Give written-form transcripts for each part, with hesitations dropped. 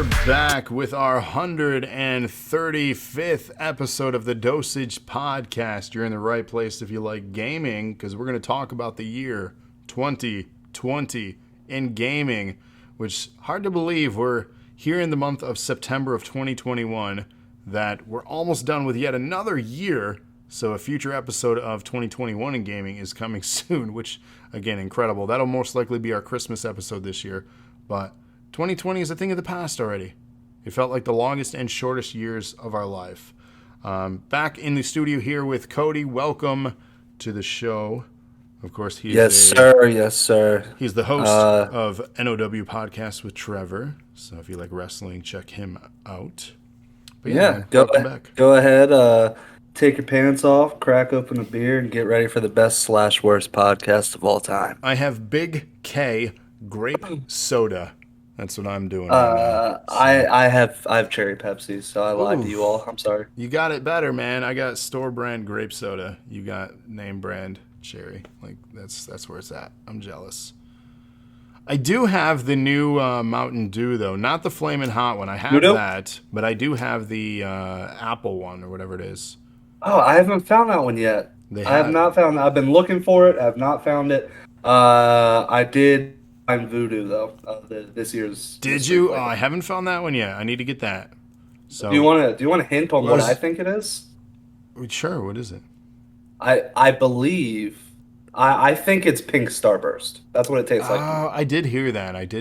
are back with our 135th episode of the Dosage podcast. You're in the right place if you like gaming, because we're going to talk about the year 2020 in gaming, which hard to believe we're here in the month of September of 2021, that we're almost done with yet another year. So a future episode of 2021 in gaming is coming soon, which, again, incredible. That'll most likely be our Christmas episode this year, but 2020 is a thing of the past already. It felt like the longest and shortest years of our life. Back in the studio here with Cody. Welcome to the show. Of course, Yes, sir. Yes, sir. He's the host of NOW Podcast with Trevor. So if you like wrestling, check him out. But yeah, welcome back. Go ahead. Take your pants off, crack open a beer, and get ready for the best/worst podcast of all time. I have Big K grape soda. That's what I'm doing right now. So. I have cherry Pepsi, so I lied to you all. I'm sorry. You got it better, man. I got store brand grape soda. You got name brand cherry. Like that's where it's at. I'm jealous. I do have the new Mountain Dew though, not the Flamin' Hot one. I have that, but I do have the apple one or whatever it is. Oh, I haven't found that one yet. I have not found that. I've been looking for it. I have not found it. I did find Voodoo though. This year's. Did you? Oh, I haven't found that one yet. I need to get that. So do you want to hint on what I think it is? Sure. What is it? I believe. I think it's Pink Starburst. That's what it tastes like. Oh, I did hear that. That's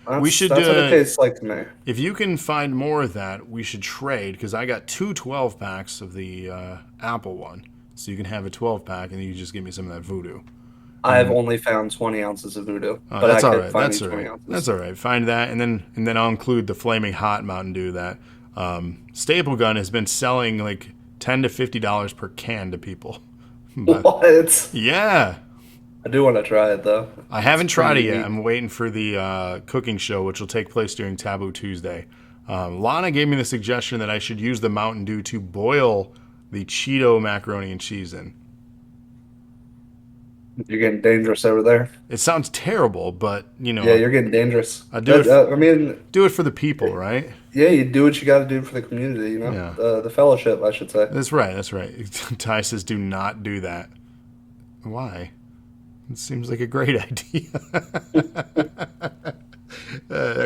what it tastes like to me. If you can find more of that, we should trade, because I got two 12-packs of the Apple one. So you can have a 12-pack, and you just give me some of that Voodoo. I've only found 20 ounces of Voodoo. But that's all right. That's all right. Find that, and then I'll include the Flaming Hot Mountain Dew that Staple Gun has been selling like $10 to $50 per can to people. But, what? Yeah. I do want to try it, though. I haven't tried it yet. I'm waiting for the cooking show, which will take place during Taboo Tuesday. Lana gave me the suggestion that I should use the Mountain Dew to boil the Cheeto macaroni and cheese in. You're getting dangerous over there. It sounds terrible, but, you know. Yeah, you're getting dangerous. I do it for the people, right? Yeah, you do what you got to do for the community, you know? Yeah. The fellowship, I should say. That's right. Ty says do not do that. Why? It seems like a great idea.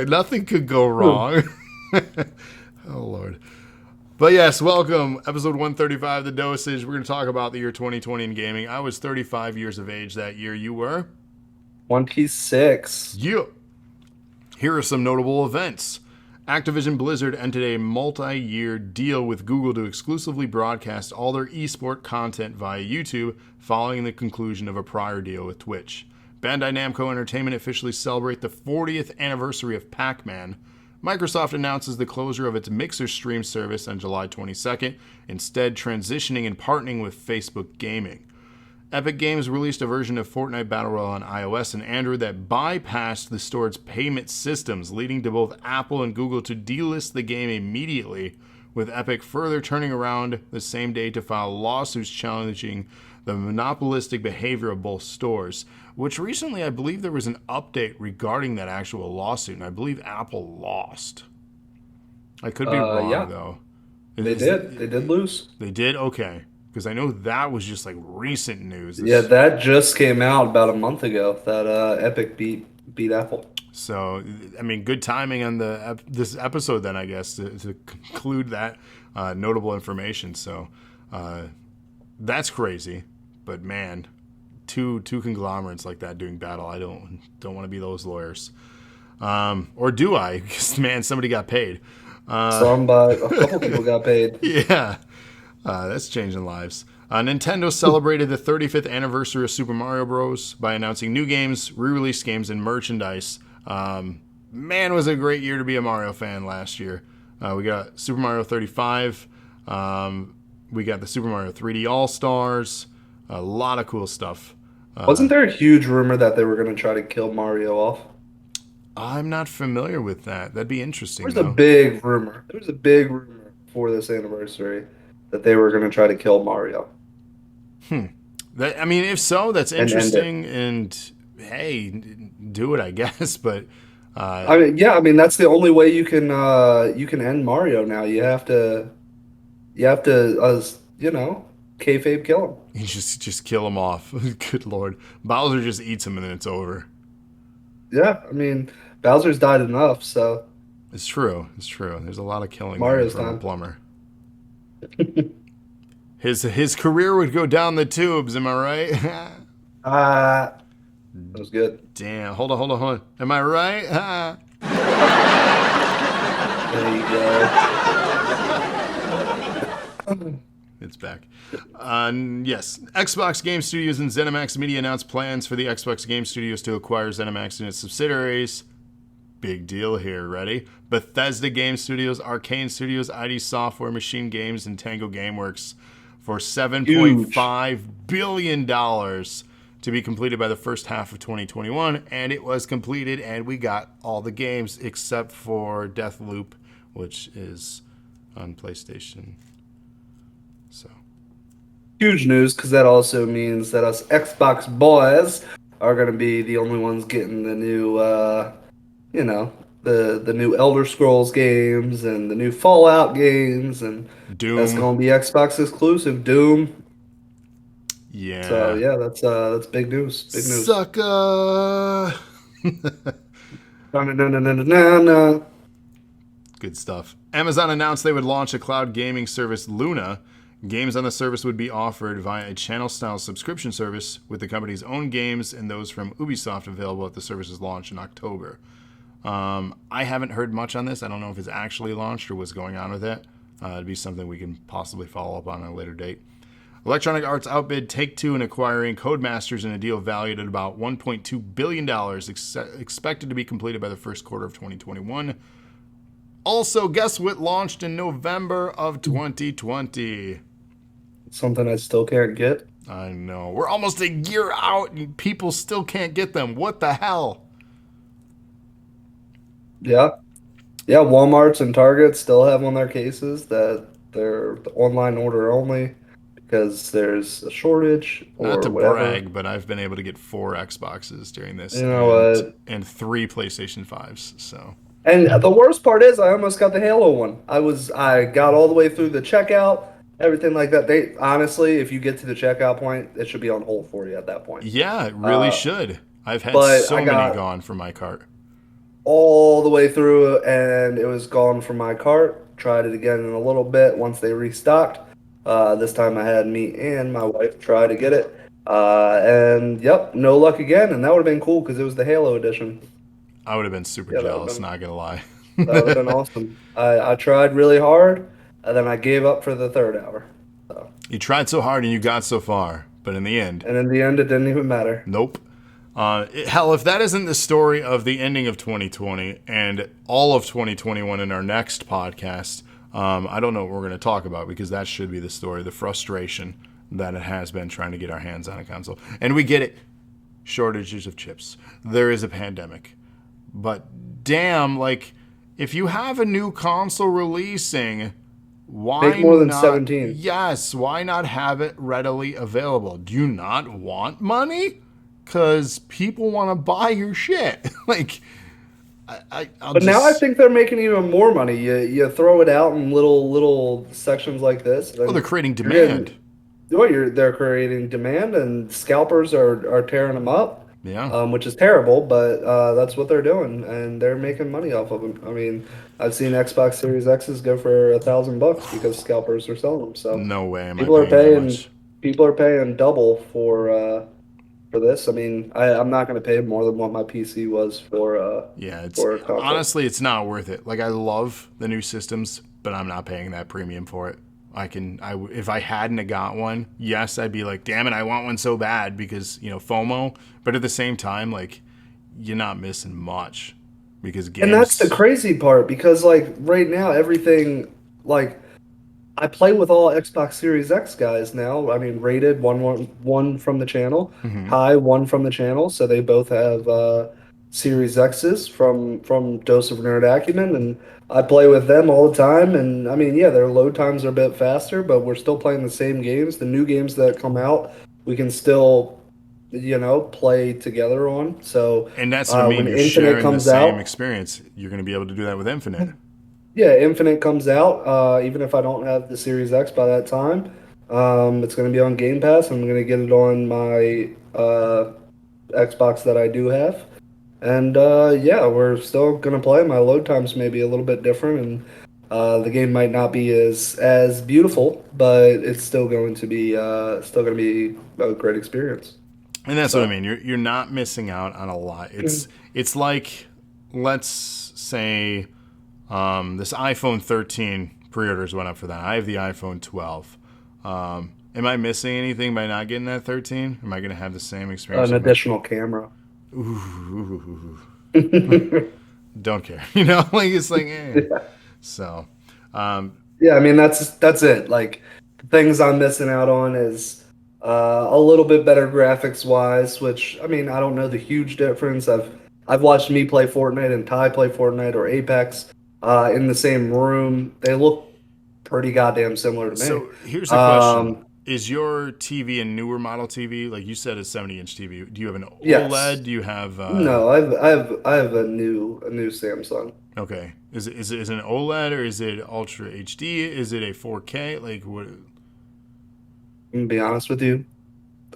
Nothing could go wrong. Oh, Lord. But yes, welcome. Episode 135, The Dosage. We're going to talk about the year 2020 in gaming. I was 35 years of age that year. You were? 26. Yeah. Here are some notable events. Activision Blizzard entered a multi-year deal with Google to exclusively broadcast all their esport content via YouTube following the conclusion of a prior deal with Twitch. Bandai Namco Entertainment officially celebrate the 40th anniversary of Pac-Man. Microsoft announces the closure of its Mixer stream service on July 22nd, instead transitioning and partnering with Facebook Gaming. Epic Games released a version of Fortnite Battle Royale on iOS and Android that bypassed the store's payment systems, leading to both Apple and Google to delist the game immediately, with Epic further turning around the same day to file lawsuits challenging the monopolistic behavior of both stores, which recently I believe there was an update regarding that actual lawsuit, and I believe Apple lost. I could be wrong, though. They did lose. They did? Okay. Because I know that was just like recent news. Yeah, that just came out about a month ago, that Epic beat Apple. So, I mean, good timing on this episode then, I guess, to conclude that notable information. So, that's crazy. But man, two conglomerates like that doing battle, I don't want to be those lawyers. Or do I? Because, man, somebody got paid. A couple people got paid. Yeah. That's changing lives. Nintendo celebrated the 35th anniversary of Super Mario Bros. By announcing new games, re-release games, and merchandise. Man, was it a great year to be a Mario fan last year. We got Super Mario 35. We got the Super Mario 3D All-Stars. A lot of cool stuff. Wasn't there a huge rumor that they were going to try to kill Mario off? I'm not familiar with that. That'd be interesting. There was a big rumor for this anniversary that they were going to try to kill Mario. If so, that's interesting. And hey, do it, I guess. But I mean, yeah, I mean that's the only way you can end Mario now. You have to you know, kayfabe kill him. You just kill him off. Good lord, Bowser just eats him and then it's over. Yeah, I mean Bowser's died enough, so It's true. It's true. There's a lot of killing there Mario's from a time. plumber. His career would go down the tubes. Am I right? That was good. Damn. Hold on. Hold on. Hold on. Am I right? There you go. It's back. Yes. Xbox Game Studios and ZeniMax Media announced plans for the Xbox Game Studios to acquire ZeniMax and its subsidiaries. Big deal here. Ready? Bethesda Game Studios, Arcane Studios, ID Software, Machine Games, and Tango Gameworks for $7.5 billion to be completed by the first half of 2021. And it was completed, and we got all the games except for Deathloop, which is on PlayStation. So Huge news because that also means that us Xbox boys are going to be the only ones getting the new, you know, the new Elder Scrolls games and the new Fallout games, and that's Doom. going to be Xbox exclusive. Doom. So Yeah. yeah, that's big news. Big news. Sucker. No, no, no, no, no, no, no. Good stuff. Amazon announced they would launch a cloud gaming service, Luna. Games on the service would be offered via a channel-style subscription service with the company's own games and those from Ubisoft available at the service's launch in October. I haven't heard much on this. I don't know if it's actually launched or what's going on with it. It'd be something we can possibly follow up on at a later date. Electronic Arts outbid Take-Two in acquiring Codemasters in a deal valued at about $1.2 billion, expected to be completed by the first quarter of 2021. Also, guess what launched in November of 2020? Something I still can't get. I know. We're almost a year out and people still can't get them. What the hell? Yeah, yeah. Walmart's and Targets still have on their cases that they're online order only because there's a shortage Not or to whatever. brag, but I've been able to get 4 Xboxes during this You know what? and 3 PlayStation 5s. So And the worst part is I almost got the Halo one. I got all the way through the checkout, everything like that. They honestly, if you get to the checkout point, it should be on hold for you at that point. yeah, it really should. I've had But so I many got gone from my cart. all the way through and it was gone from my cart. Tried it again in a little bit once they restocked. This time I had me and my wife try to get it. And yep, no luck again. And that would have been cool because it was the Halo edition. I would have been super Yeah, jealous, not gonna lie. that would have been awesome. I tried really hard, and then I gave up for the third hour. So, You tried so hard and you got so far, but in the end, and in the end, it didn't even matter. nope. Hell, if that isn't the story of the ending of 2020 and all of 2021 in our next podcast, I don't know what we're going to talk about because that should be the story, the frustration that it has been trying to get our hands on a console. And we get it. Shortages of chips. There is a pandemic. But damn, like, if you have a new console releasing, why Make more than not? 17. Yes, why not have it readily available? Do you not want money? Because people want to buy your shit. Like, I'll But just. now I think they're making even more money. You throw it out in little sections like this. Well, Then they're creating you're demand. they're creating demand, and scalpers are tearing them up. Yeah. Which is terrible, but that's what they're doing, and they're making money off of them. I mean, I've seen Xbox Series X's go for $1,000 because scalpers are selling them. So No way am I people are paying that paying much. people are paying double for this. I mean, I'm not going to pay more than what my PC was Yeah, for a console. honestly, it's not worth it. Like, I love the new systems, but I'm not paying that premium for it. If I hadn't have got one, yes, I'd be like, damn it, I want one so bad because, FOMO. But at the same time, like, you're not missing much because And that's the games. crazy part because like right now everything like I play with all Xbox Series X guys now. I mean, rated one from the channel, Mhm. high one from the channel. So they both have Series X's from Dose of Nerd Acumen, and I play with them all the time. And I mean, yeah, their load times are a bit faster, but we're still playing the same games. The new games that come out, we can still play together on. So And that's what I mean. when You're Infinite sharing the comes same out, experience. You're going to be able to do that with Infinite. yeah, Infinite comes out. Even if I don't have the Series X by that time, it's going to be on Game Pass. I'm going to get it on my Xbox that I do have. And yeah, we're still gonna play. My load times may be a little bit different, and the game might not be as beautiful, but it's still gonna be a great experience. And that's what I So mean. You're not missing out on a lot. It's like, let's say this iPhone 13 pre-orders went up for that. I have the iPhone 12. Am I missing anything by not getting that 13? Am I going to have the same experience an with my? additional camera. Ooh, Yeah, don't care. Like it's like, eh. So, um, yeah. I mean that's it. Like the things I'm missing out on is a little bit better graphics wise, which I mean I don't know the huge difference. I've watched me play Fortnite and Ty play Fortnite or Apex in the same room. They look pretty goddamn similar to me. so here's a question: Um, Is your TV a newer model TV? Like you said, a 70-inch TV. Do you have an yes. OLED? Do you have No, I have a new Samsung. okay? Is it an OLED or is it Ultra HD? Is it a 4K? Like what? I'm gonna be honest with you,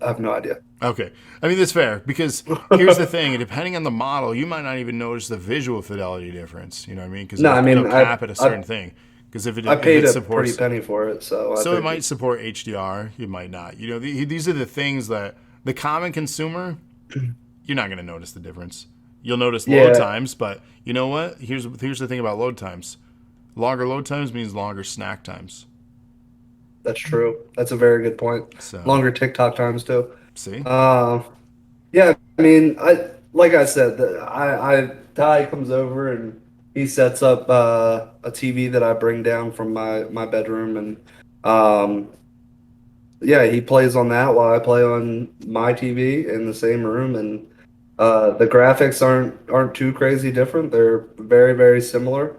I have no idea. Okay, I mean that's fair because here's the thing: depending on the model, you might not even notice the visual fidelity difference. You know what I mean? Because No, it'll I it'll mean cap at a I certain thing. Because I if paid it a pretty supports, penny for it, so I so it might figured. support HDR, it might not. These are the things that the common consumer, you're not going to notice the difference. You'll notice load Yeah, times, but you know what? Here's the thing about load times. Longer load times means longer snack times. that's true. That's a very good point. So Longer TikTok times too. see, Uh, yeah, I mean, like I said, Ty comes over and he sets up a TV that I bring down from my bedroom, and um, yeah, he plays on that while I play on my TV in the same room, and the graphics aren't too crazy different. They're very, very similar.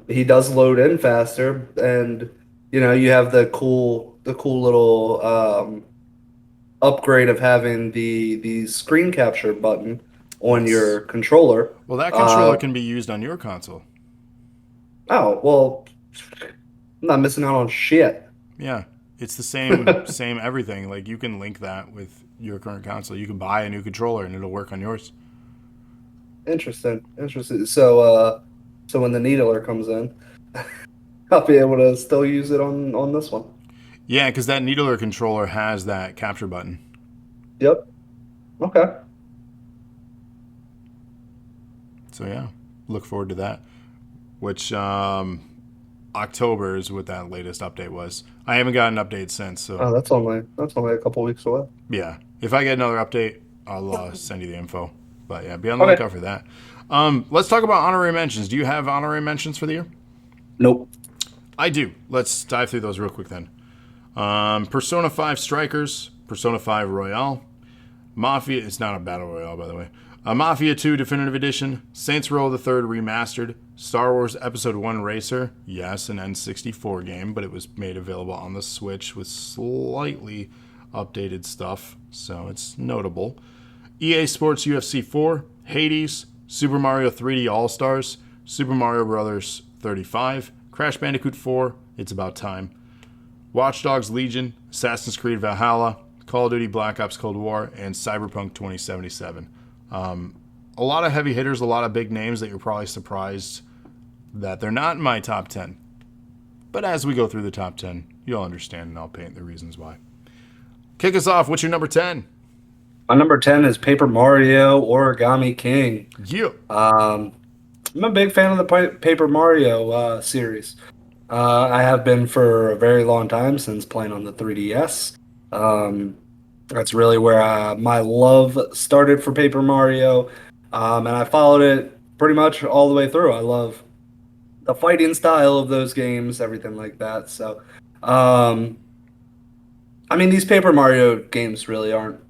He does load in faster, and you have the cool little upgrade of having the screen capture button on yes. your controller. Well, that controller Uh, can be used on your console. oh, well, I'm not missing out on shit. Yeah, it's the same everything. Like you can link that with your current console. You can buy a new controller and it'll work on yours. Interesting, interesting. So when the needler comes in, I'll be able to still use it on this one. Yeah, because that needler controller has that capture button. Yep. Okay. So yeah, look forward to that. Which October is what that latest update was. I haven't got an update since. So Oh, that's only a couple weeks away. yeah, if I get another update, I'll send you the info. But yeah, be on the Okay. lookout for that. Let's talk about honorary mentions. Do you have honorary mentions for the year? Nope. I do. Let's dive through those real quick then. Persona 5 Strikers, Persona 5 Royale, Mafia, it's not a battle royale, by the way. Mafia 2 Definitive Edition, Saints Row the Third Remastered, Star Wars Episode 1 Racer, yes, an N64 game, but it was made available on the Switch with slightly updated stuff, so it's notable. EA Sports UFC 4, Hades, Super Mario 3D All Stars, Super Mario Bros. 35, Crash Bandicoot 4, It's About Time, Watch Dogs Legion, Assassin's Creed Valhalla, Call of Duty Black Ops Cold War, and Cyberpunk 2077. A lot of heavy hitters, a lot of big names that you're probably surprised that they're not in my top 10. But as we go through the top 10, you'll understand and I'll paint the reasons why. Kick us off. What's your number 10? My number 10 is Paper Mario Origami King. Yeah. Um, I'm a big fan of the Paper Mario series. I have been for a very long time since playing on the 3DS. Um, that's really where my love started for Paper Mario, and I followed it pretty much all the way through. I love the fighting style of those games, everything like that. So, um, I mean, these Paper Mario games really aren't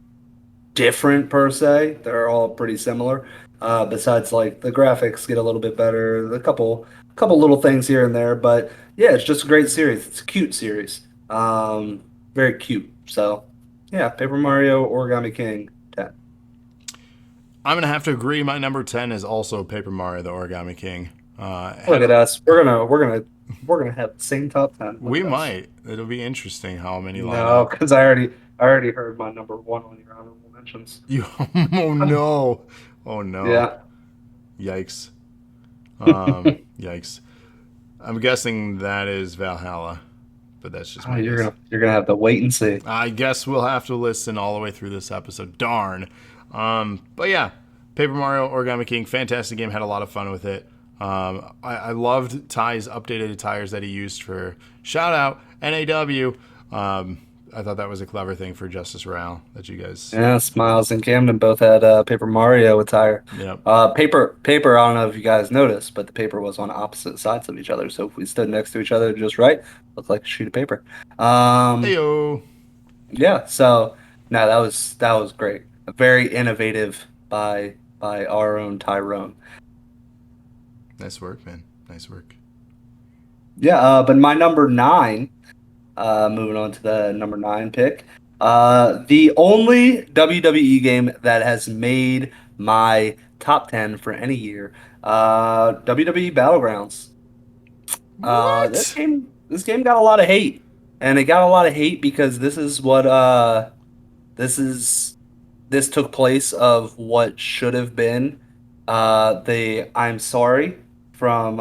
different per se. They're all pretty similar. Besides, like the graphics get a little bit better, a couple little things here and there, but yeah, it's just a great series. It's a cute series. Very cute. So, Yeah, Paper Mario Origami King 10. I'm gonna have to agree. My number 10 is also Paper Mario: The Origami King. Look Had at a, us. We're gonna have the same top 10. Look we at us. might. It'll be interesting how many line No, up. because I already heard my number one on your honorable mentions. You. Oh no. Oh no. Yeah. Yikes. Yikes. I'm guessing that is Valhalla, but that's just Oh, my you're guess. gonna have to wait and see. I guess we'll have to listen all the way through this episode. Darn. But yeah, Paper Mario Origami King, fantastic game. Had a lot of fun with it. I loved Ty's updated attires that he used for shout out NAW. I thought that was a clever thing for Justice Royale that you guys. Yeah, Smiles and Camden both had Paper Mario attire. Yep. Paper. I don't know if you guys noticed, but the paper was on opposite sides of each other. So if we stood next to each other just right, looked like a sheet of paper. Heyo. Yeah. So no, that was great. Very innovative by our own Tyrone. Nice work, man. Nice work. Yeah. But my number nine. Moving on to the number nine pick. The only WWE game that has made my top 10 for any year. WWE Battlegrounds. This What? game, this game got a lot of hate, and it got a lot of hate because this is this took place of what should have been the I'm sorry from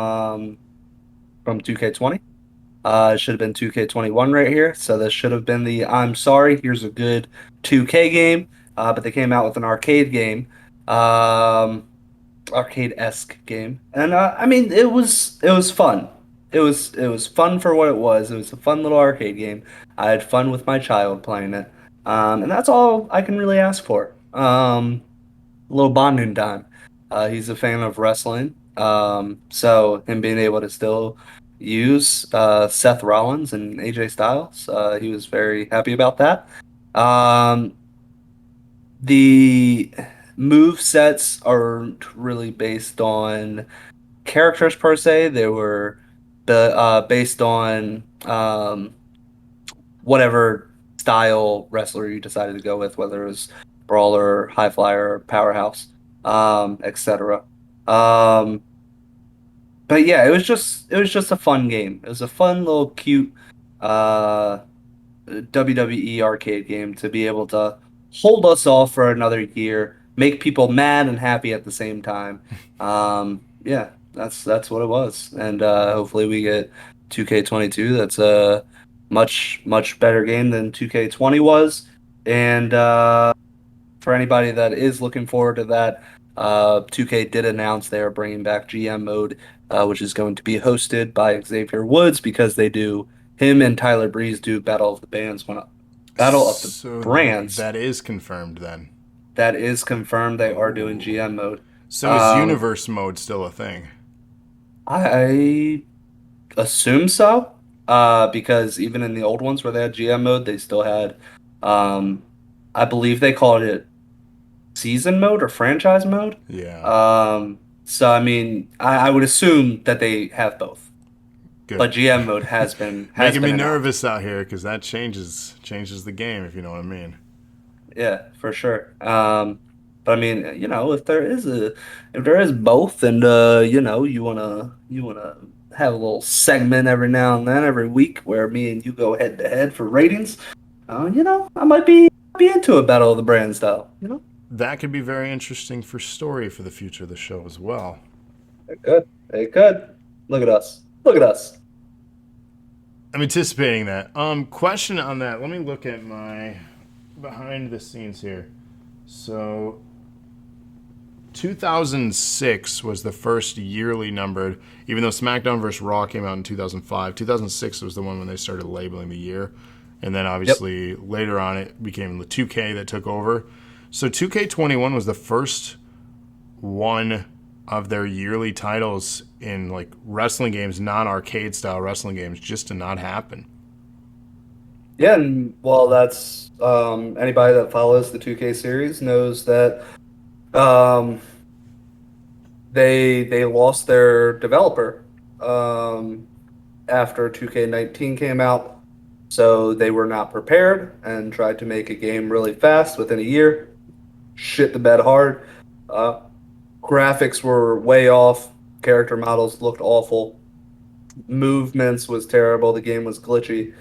2K20. It should have been 2K21 right here. So this should have been the I'm sorry, here's a good 2K game. But they came out with an arcade game, um, arcade-esque game, and I mean it was fun. It was fun for what it was. It was a fun little arcade game. I had fun with my child playing it, and that's all I can really ask for. A little bonding time. He's a fan of wrestling, so him being able to still use Seth Rollins and AJ Styles, he was very happy about that. Um, the move sets aren't really based on characters per se. They were based on whatever style wrestler you decided to go with, whether it was brawler, high flyer, powerhouse, etc. Um, but yeah, it was just a fun game. It was a fun little cute uh, WWE arcade game to be able to hold us all for another year, make people mad and happy at the same time. Yeah, that's what it was, and hopefully we get 2K22. That's a much better game than 2K20 was, and for anybody that is looking forward to that, 2K did announce they are bringing back GM mode, which is going to be hosted by Xavier Woods because they do him and Tyler Breeze do Battle of the So Brands. that is confirmed then. That is confirmed. They are doing Ooh. GM mode. So is Um, universe mode still a thing? I assume so, because even in the old ones where they had GM mode, they still had, um, I believe they called it season mode or franchise mode. Yeah. So I mean, I would assume that they have both, Good. but GM mode has been has Making me been announced. nervous out here because that changes the game if you know what I mean. Yeah, for sure. But I mean, if there is both, and you wanna have a little segment every now and then, every week, where me and you go head to head for ratings. I might be into a battle of the brand style. That could be very interesting for story for the future of the show as well. It could. It could. Look at us. Look at us. I'm anticipating that. Question on that. Let me look at my behind the scenes here. So 2006 was the first yearly numbered, even though SmackDown vs. Raw came out in 2005. 2006 was the one when they started labeling the year. And then Yep. obviously later on it became the 2K that took over. So 2K21 was the first one of their yearly titles in like wrestling games, non-arcade style wrestling games, just to not happen. Yeah, and well, that's anybody that follows the 2K series knows that um, they lost their developer after 2K19 came out. So they were not prepared and tried to make a game really fast within a year. Shit the bed hard. Uh, Graphics were way off. Character models looked awful. Movements was terrible. The game was glitchy.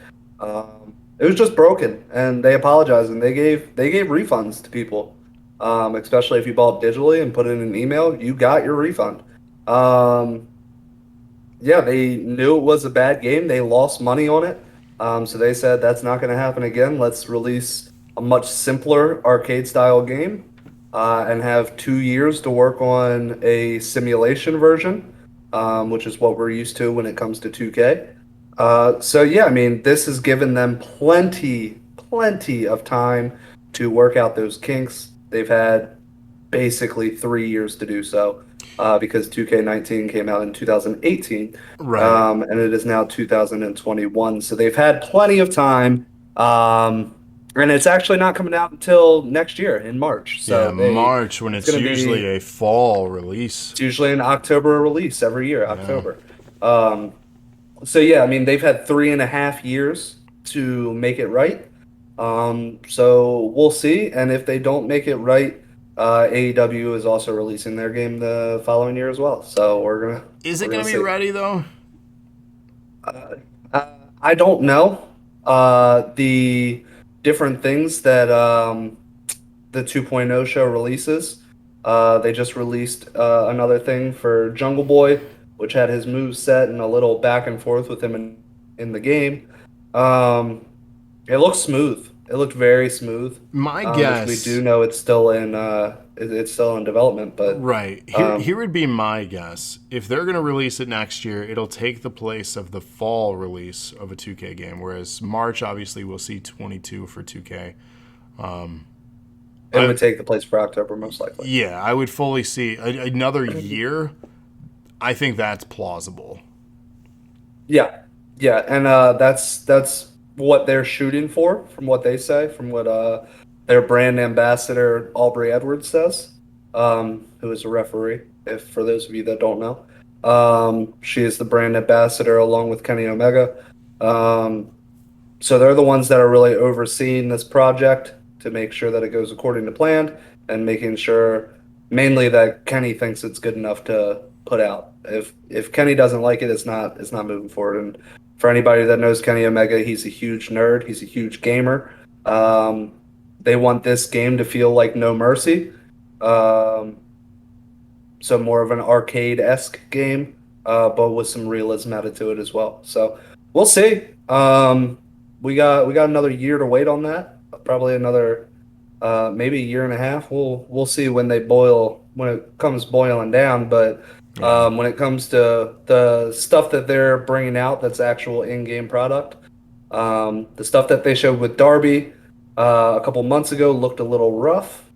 It was just broken, and they apologized and they gave refunds to people. Especially if you bought digitally and put in an email, you got your refund. Um, yeah, they knew it was a bad game. They lost money on it. So they said that's not going to happen again. Let's release a much simpler arcade style game and have 2 years to work on a simulation version, which is what we're used to when it comes to 2K. So yeah, I mean, this has given them plenty of time to work out those kinks. They've had basically 3 years to do so because 2K19 came out in 2018, Right. and it is now 2021. So they've had plenty of time, and it's actually not coming out until next year in March. Yeah, So March when it's it's going to usually be a fall release. it's usually an October release every year, Yeah. October. Um, so yeah, I mean they've had 3.5 years to make it right. So we'll see, and if they don't make it right, AEW is also releasing their game the following year as well. So Is we're it gonna going to be see. ready though? Uh, I don't know. The different things that the 2.0 show releases. They just released another thing for Jungle Boy, which had his moves set and a little back and forth with him in the game. Um, it looked smooth. It looked very smooth, My which we do guess, know it's still in development. But right. Here um, would be my guess. If they're going to release it next year, it'll take the place of the fall release of a 2K game, whereas March obviously we'll see 22 for 2K. it I would take the place for October most likely. Yeah, I would fully see another year. I think that's plausible. Yeah, yeah, and that's what they're shooting for, from what they say, from what their brand ambassador Aubrey Edwards says, who is a referee. If for those of you that don't know, she is the brand ambassador along with Kenny Omega. Um, so they're the ones that are really overseeing this project to make sure that it goes according to plan and making sure mainly that Kenny thinks it's good enough to put out. If Kenny doesn't like it, it's not moving forward. And for anybody that knows Kenny Omega, he's a huge nerd. He's a huge gamer. They want this game to feel like No Mercy. Um, so more of an arcade-esque game, but with some realism added to it as well. So we'll see. We got another year to wait on that. Probably another maybe a year and a half. We'll see when it comes boiling down. But Yeah. when it comes to the stuff that they're bringing out, that's actual in-game product. The stuff that they showed with Darby a couple months ago looked a little rough.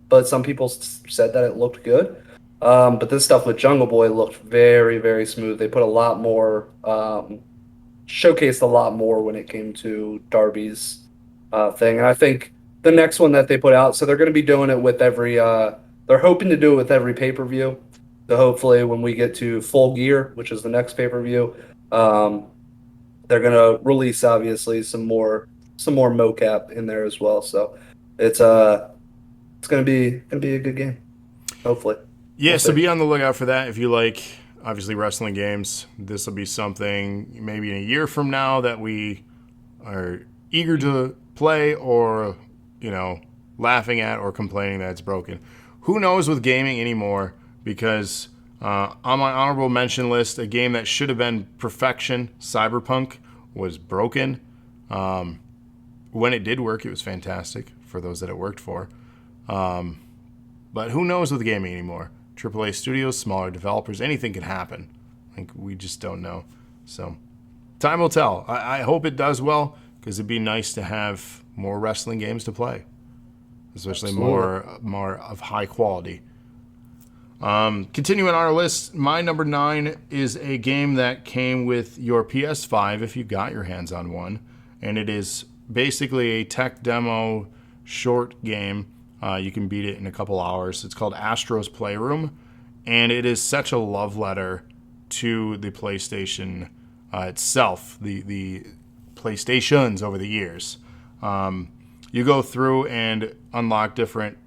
But some people said that it looked good. But this stuff with Jungle Boy looked very, very smooth. They put a lot more, showcased a lot more when it came to Darby's thing. And I think the next one that they put out, so they're going to be doing it with they're hoping to do it with every pay-per-view. So hopefully when we get to Full Gear, which is the next pay-per-view, um, they're going to release obviously some more mocap in there as well. So it's it's gonna be a good game. Hopefully, Yeah, we'll so see. be on the lookout for that if you like, obviously, wrestling games. This will be something maybe in a year from now that we are eager to play or, you know, laughing at or complaining that it's broken. Who knows with gaming anymore? Because on my honorable mention list, a game that should have been perfection, Cyberpunk, was broken. When it did work, it was fantastic for those that it worked for. But who knows with gaming anymore? AAA studios, smaller developers, anything can happen. Like, we just don't know. So, time will tell. I hope it does well because it'd be nice to have more wrestling games to play, especially Absolutely. more of high quality. Continuing on our list, my number 9 is a game that came with your PS5 if you got your hands on one, and it is basically a tech demo short game. You can beat it in a couple hours. It's called Astro's Playroom, and it is such a love letter to the PlayStation itself. The PlayStations over the years. You go through and unlock different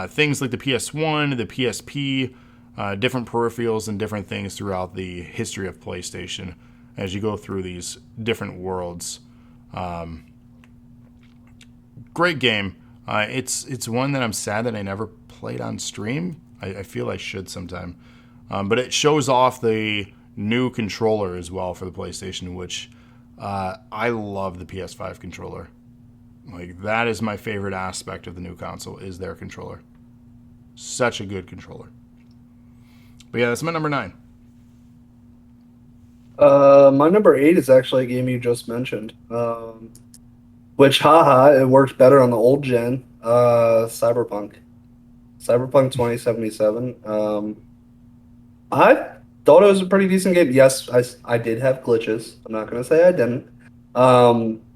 things like the PS1, the PSP, different peripherals, and different things throughout the history of PlayStation as you go through these different worlds. Great game. It's one that I'm sad that I never played on stream. I feel I should sometime. But it shows off the new controller as well for the PlayStation, which I love the PS5 controller. Like, that is my favorite aspect of the new console, is their controller. Such a good controller. But yeah, that's my number 9. My number 8 is actually a game you just mentioned. Which, haha, it worked better on the old gen. Cyberpunk. Cyberpunk 2077. I thought it was a pretty decent game. Yes, I did have glitches. I'm not going to say I didn't.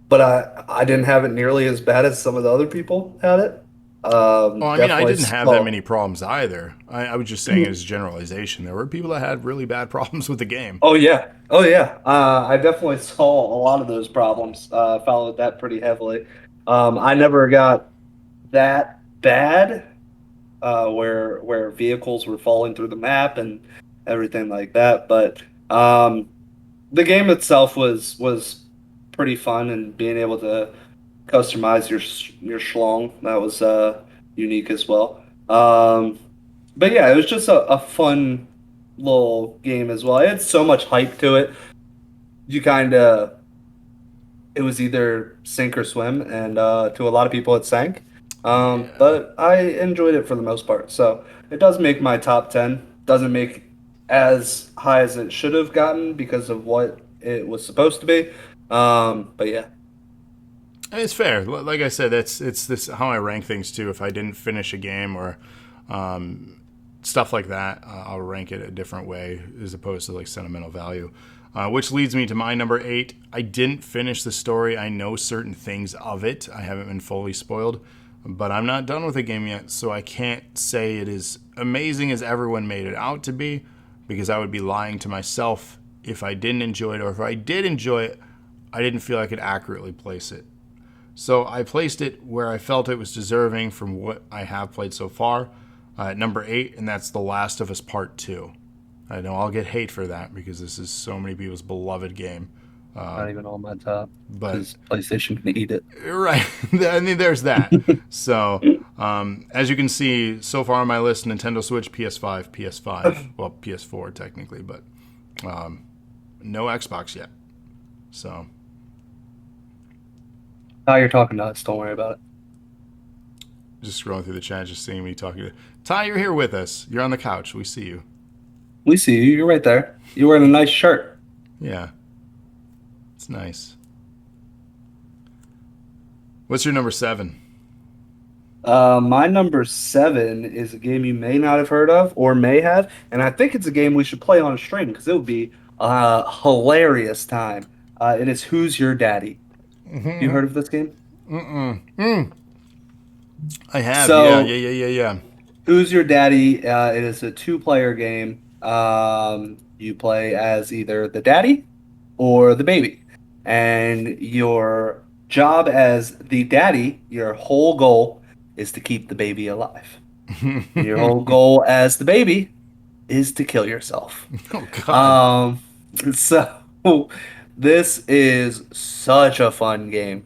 But I didn't have it nearly as bad as some of the other people had it. Well, I mean, I Definitely didn't have that many problems either. I was just saying as generalization. There were people that had really bad problems with the game. Oh yeah, oh yeah. I definitely saw a lot of those problems. Followed that pretty heavily. I never got that bad where vehicles were falling through the map and everything like that. But the game itself was pretty fun, and being able to customize your schlong, that was unique as well. But yeah, it was just a fun little game as well. It had so much hype to it. You kind of It was either sink or swim, and to a lot of people it sank. Yeah. But I enjoyed it for the most part. So it does make my top 10. Doesn't make as high as it should have gotten because of what it was supposed to be. But yeah. It's fair. Like I said, it's this how I rank things too. If I didn't finish a game or stuff like that, I'll rank it a different way as opposed to like sentimental value. Which leads me to my number 8. I didn't finish the story. I know certain things of it. I haven't been fully spoiled, but I'm not done with the game yet, so I can't say it is amazing as everyone made it out to be, because I would be lying to myself if I didn't enjoy it, or if I did enjoy it, I didn't feel I could accurately place it. So I placed it where I felt it was deserving from what I have played so far, at number 8, and that's The Last of Us Part 2. I know I'll get hate for that because this is so many people's beloved game. Not even on my top, But because PlayStation can eat it. right, I mean, there's that. So as you can see, so far on my list, Nintendo Switch, PS5, PS5, well, PS4 technically, but no Xbox yet. So Oh, you're talking to us. Don't worry about it. just scrolling through the chat, just seeing me talking to Ty. You're here with us. You're on the couch. We see you. We see you. You're right there. You're wearing a nice shirt. Yeah, it's nice. What's your number 7? My number 7 is a game you may not have heard of or may have, and I think it's a game we should play on stream because it would be a hilarious time. It is Who's Your Daddy? You heard of this game? I have. So, Yeah. Who's Your Daddy? It is a two-player game. You play as either the daddy or the baby, and your job as the daddy, your whole goal is to keep the baby alive. Your whole goal as the baby is to kill yourself. Oh God. So this is such a fun game.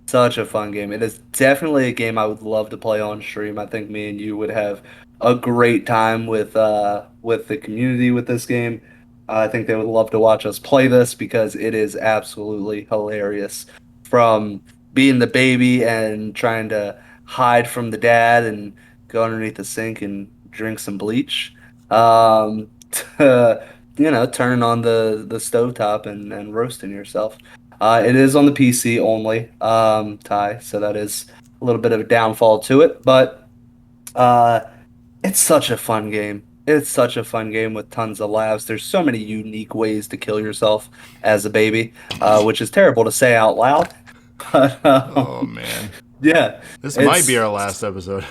Such a fun game. It is definitely a game I would love to play on stream. I think me and you would have a great time with the community with this game. I think they would love to watch us play this because it is absolutely hilarious. From being the baby and trying to hide from the dad and go underneath the sink and drink some bleach, to turning on the stovetop and roasting yourself. It is on the PC only, Ty, so that is a little bit of a downfall to it, but it's such a fun game. It's such a fun game with tons of laughs. There's so many unique ways to kill yourself as a baby, which is terrible to say out loud. But Oh man. yeah, This might it's be our last episode.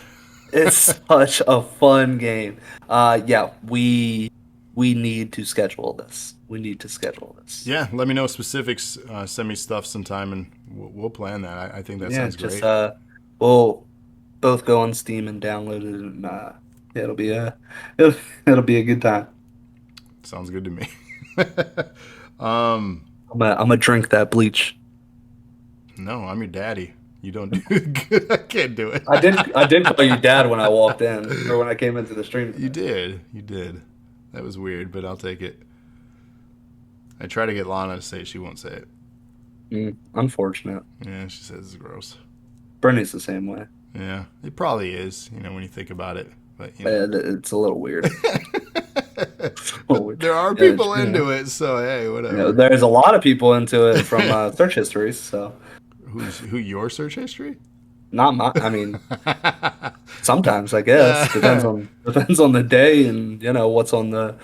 it's such a fun game. Yeah, we we need to schedule this. We need to schedule this. Yeah, let me know specifics. Send me stuff sometime, and we'll plan that. I think that Yeah, sounds just great. we'll both go on Steam and download it, and it'll be a it'll be a good time. Sounds good to me. I'm gonna drink that bleach. No, I'm your daddy. You don't do good. I can't do it. I did call you dad when I walked in or when I came into the stream You today. did. You did. That was weird, but I'll take it. I try to get Lana to say it. She won't say it. Unfortunate. Yeah, she says it's gross. Bernie's the same way. Yeah, it probably is, when you think about it. But, It's a little weird. A little weird. there are Yeah, people into it, so hey, whatever. there's a lot of people into it from search histories, so Who your search history? not my. I mean, sometimes I guess depends on the day and what's on the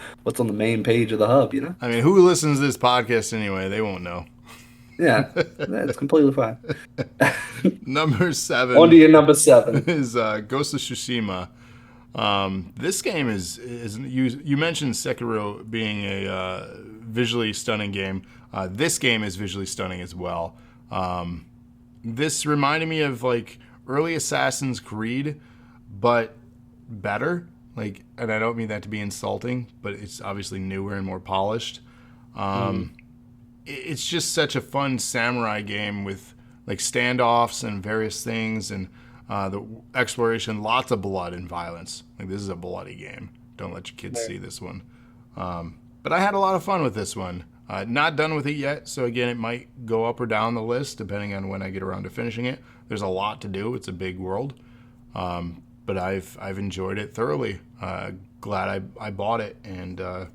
main page of the hub. I mean, who listens to this podcast anyway? They won't know. Yeah, it's completely fine. Number 7 On to your number 7. is Ghost of Tsushima. This game is you mentioned Sekiro being a visually stunning game. This game is visually stunning as well. This reminded me of like early Assassin's Creed, but better. And I don't mean that to be insulting, but it's obviously newer and more polished. It's just such a fun samurai game with like standoffs and various things, and the exploration, lots of blood and violence. This is a bloody game. Don't let your kids see this one. But I had a lot of fun with this one. Not done with it yet, so again, it might go up or down the list depending on when I get around to finishing it. There's a lot to do. It's a big world, but I've enjoyed it thoroughly. Glad I bought it, and I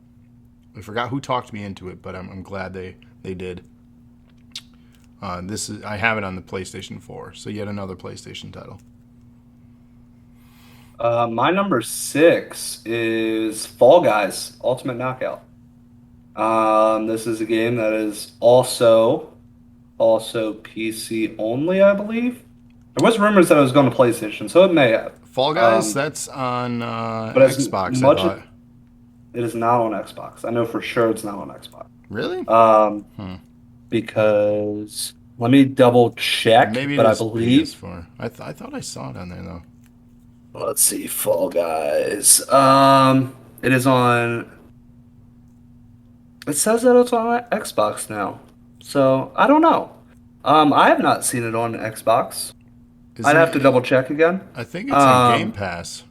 forgot who talked me into it, but I'm glad they did. I have it on the PlayStation 4, so yet another PlayStation title. My number 6 is Fall Guys Ultimate Knockout. This is a game that is also PC only, I believe. There was rumors that it was going to PlayStation, so it may have. Fall Guys, that's on But as Xbox, I much thought. it is not on Xbox. I know for sure it's not on Xbox. Really? Because let me double check, Maybe but it I is believe. PS4. I thought I saw it on there though. Let's see, Fall Guys. It is on. It says that it's on Xbox now, so I don't know. I have not seen it on Xbox. I'd have to double check again. I think it's on Game Pass.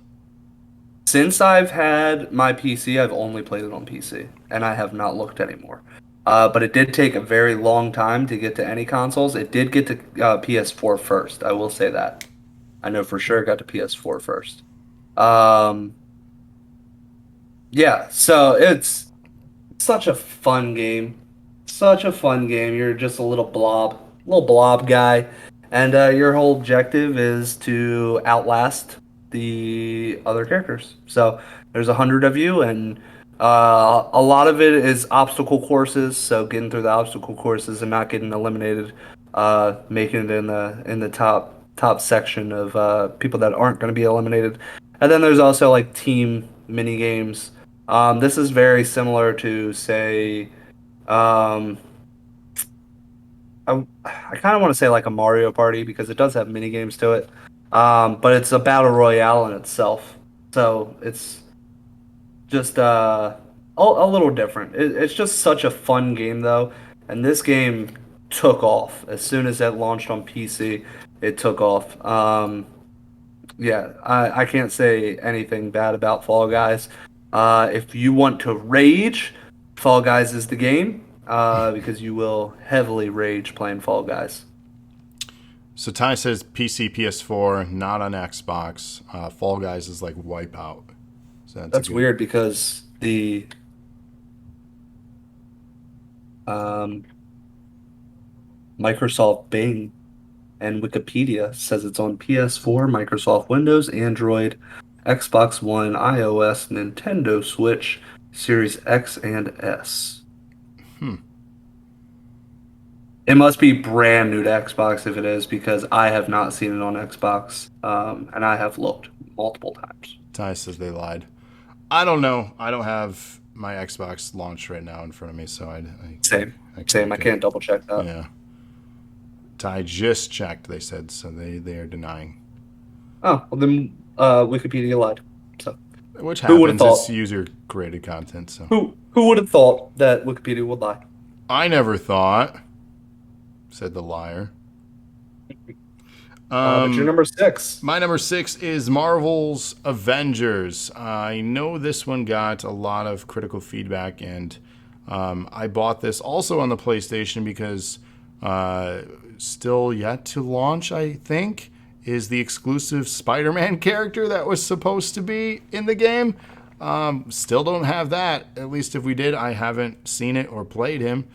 Since I've had my PC, I've only played it on PC, and I have not looked anymore. But it did take a very long time to get to any consoles. It did get to PS4 first. I will say that. I know for sure it got to PS4 first. Yeah, so it's such a fun game. Such a fun game. You're just a little blob guy, and your whole objective is to outlast the other characters. So there's 100 of you, and a lot of it is obstacle courses. So getting through the obstacle courses and not getting eliminated, making it in the top section of people that aren't going to be eliminated. And then there's also like team mini games. This is very similar to, say, I kind of want to say like a Mario Party because it does have mini games to it, but it's a battle royale in itself. So it's just a little different. It's just such a fun game though, and this game took off as soon as it launched on PC. It took off. Yeah, I can't say anything bad about Fall Guys. If you want to rage, Fall Guys is the game, because you will heavily rage playing Fall Guys. So Ty says PC, PS4, not on Xbox. Fall Guys is like Wipeout. So That's weird because the Microsoft Bing and Wikipedia says it's on PS4, Microsoft Windows, Android, Xbox One, iOS, Nintendo Switch, Series X and S. It must be brand new to Xbox if it is, because I have not seen it on Xbox, and I have looked multiple times. Ty says they lied. I don't know. I don't have my Xbox launched right now in front of me, so Same. I Same. I can't double check that. Yeah. I just checked, they said, so they are denying. Oh, well then Wikipedia lied. So Which who would have happens, it's thought? user-created content, so. Who would have thought that Wikipedia would lie? I never thought, said the liar. But you're number 6. My number 6 is Marvel's Avengers. I know this one got a lot of critical feedback, and I bought this also on the PlayStation because still yet to launch, I think, is the exclusive Spider-Man character that was supposed to be in the game. Still don't have that. At least if we did, I haven't seen it or played him.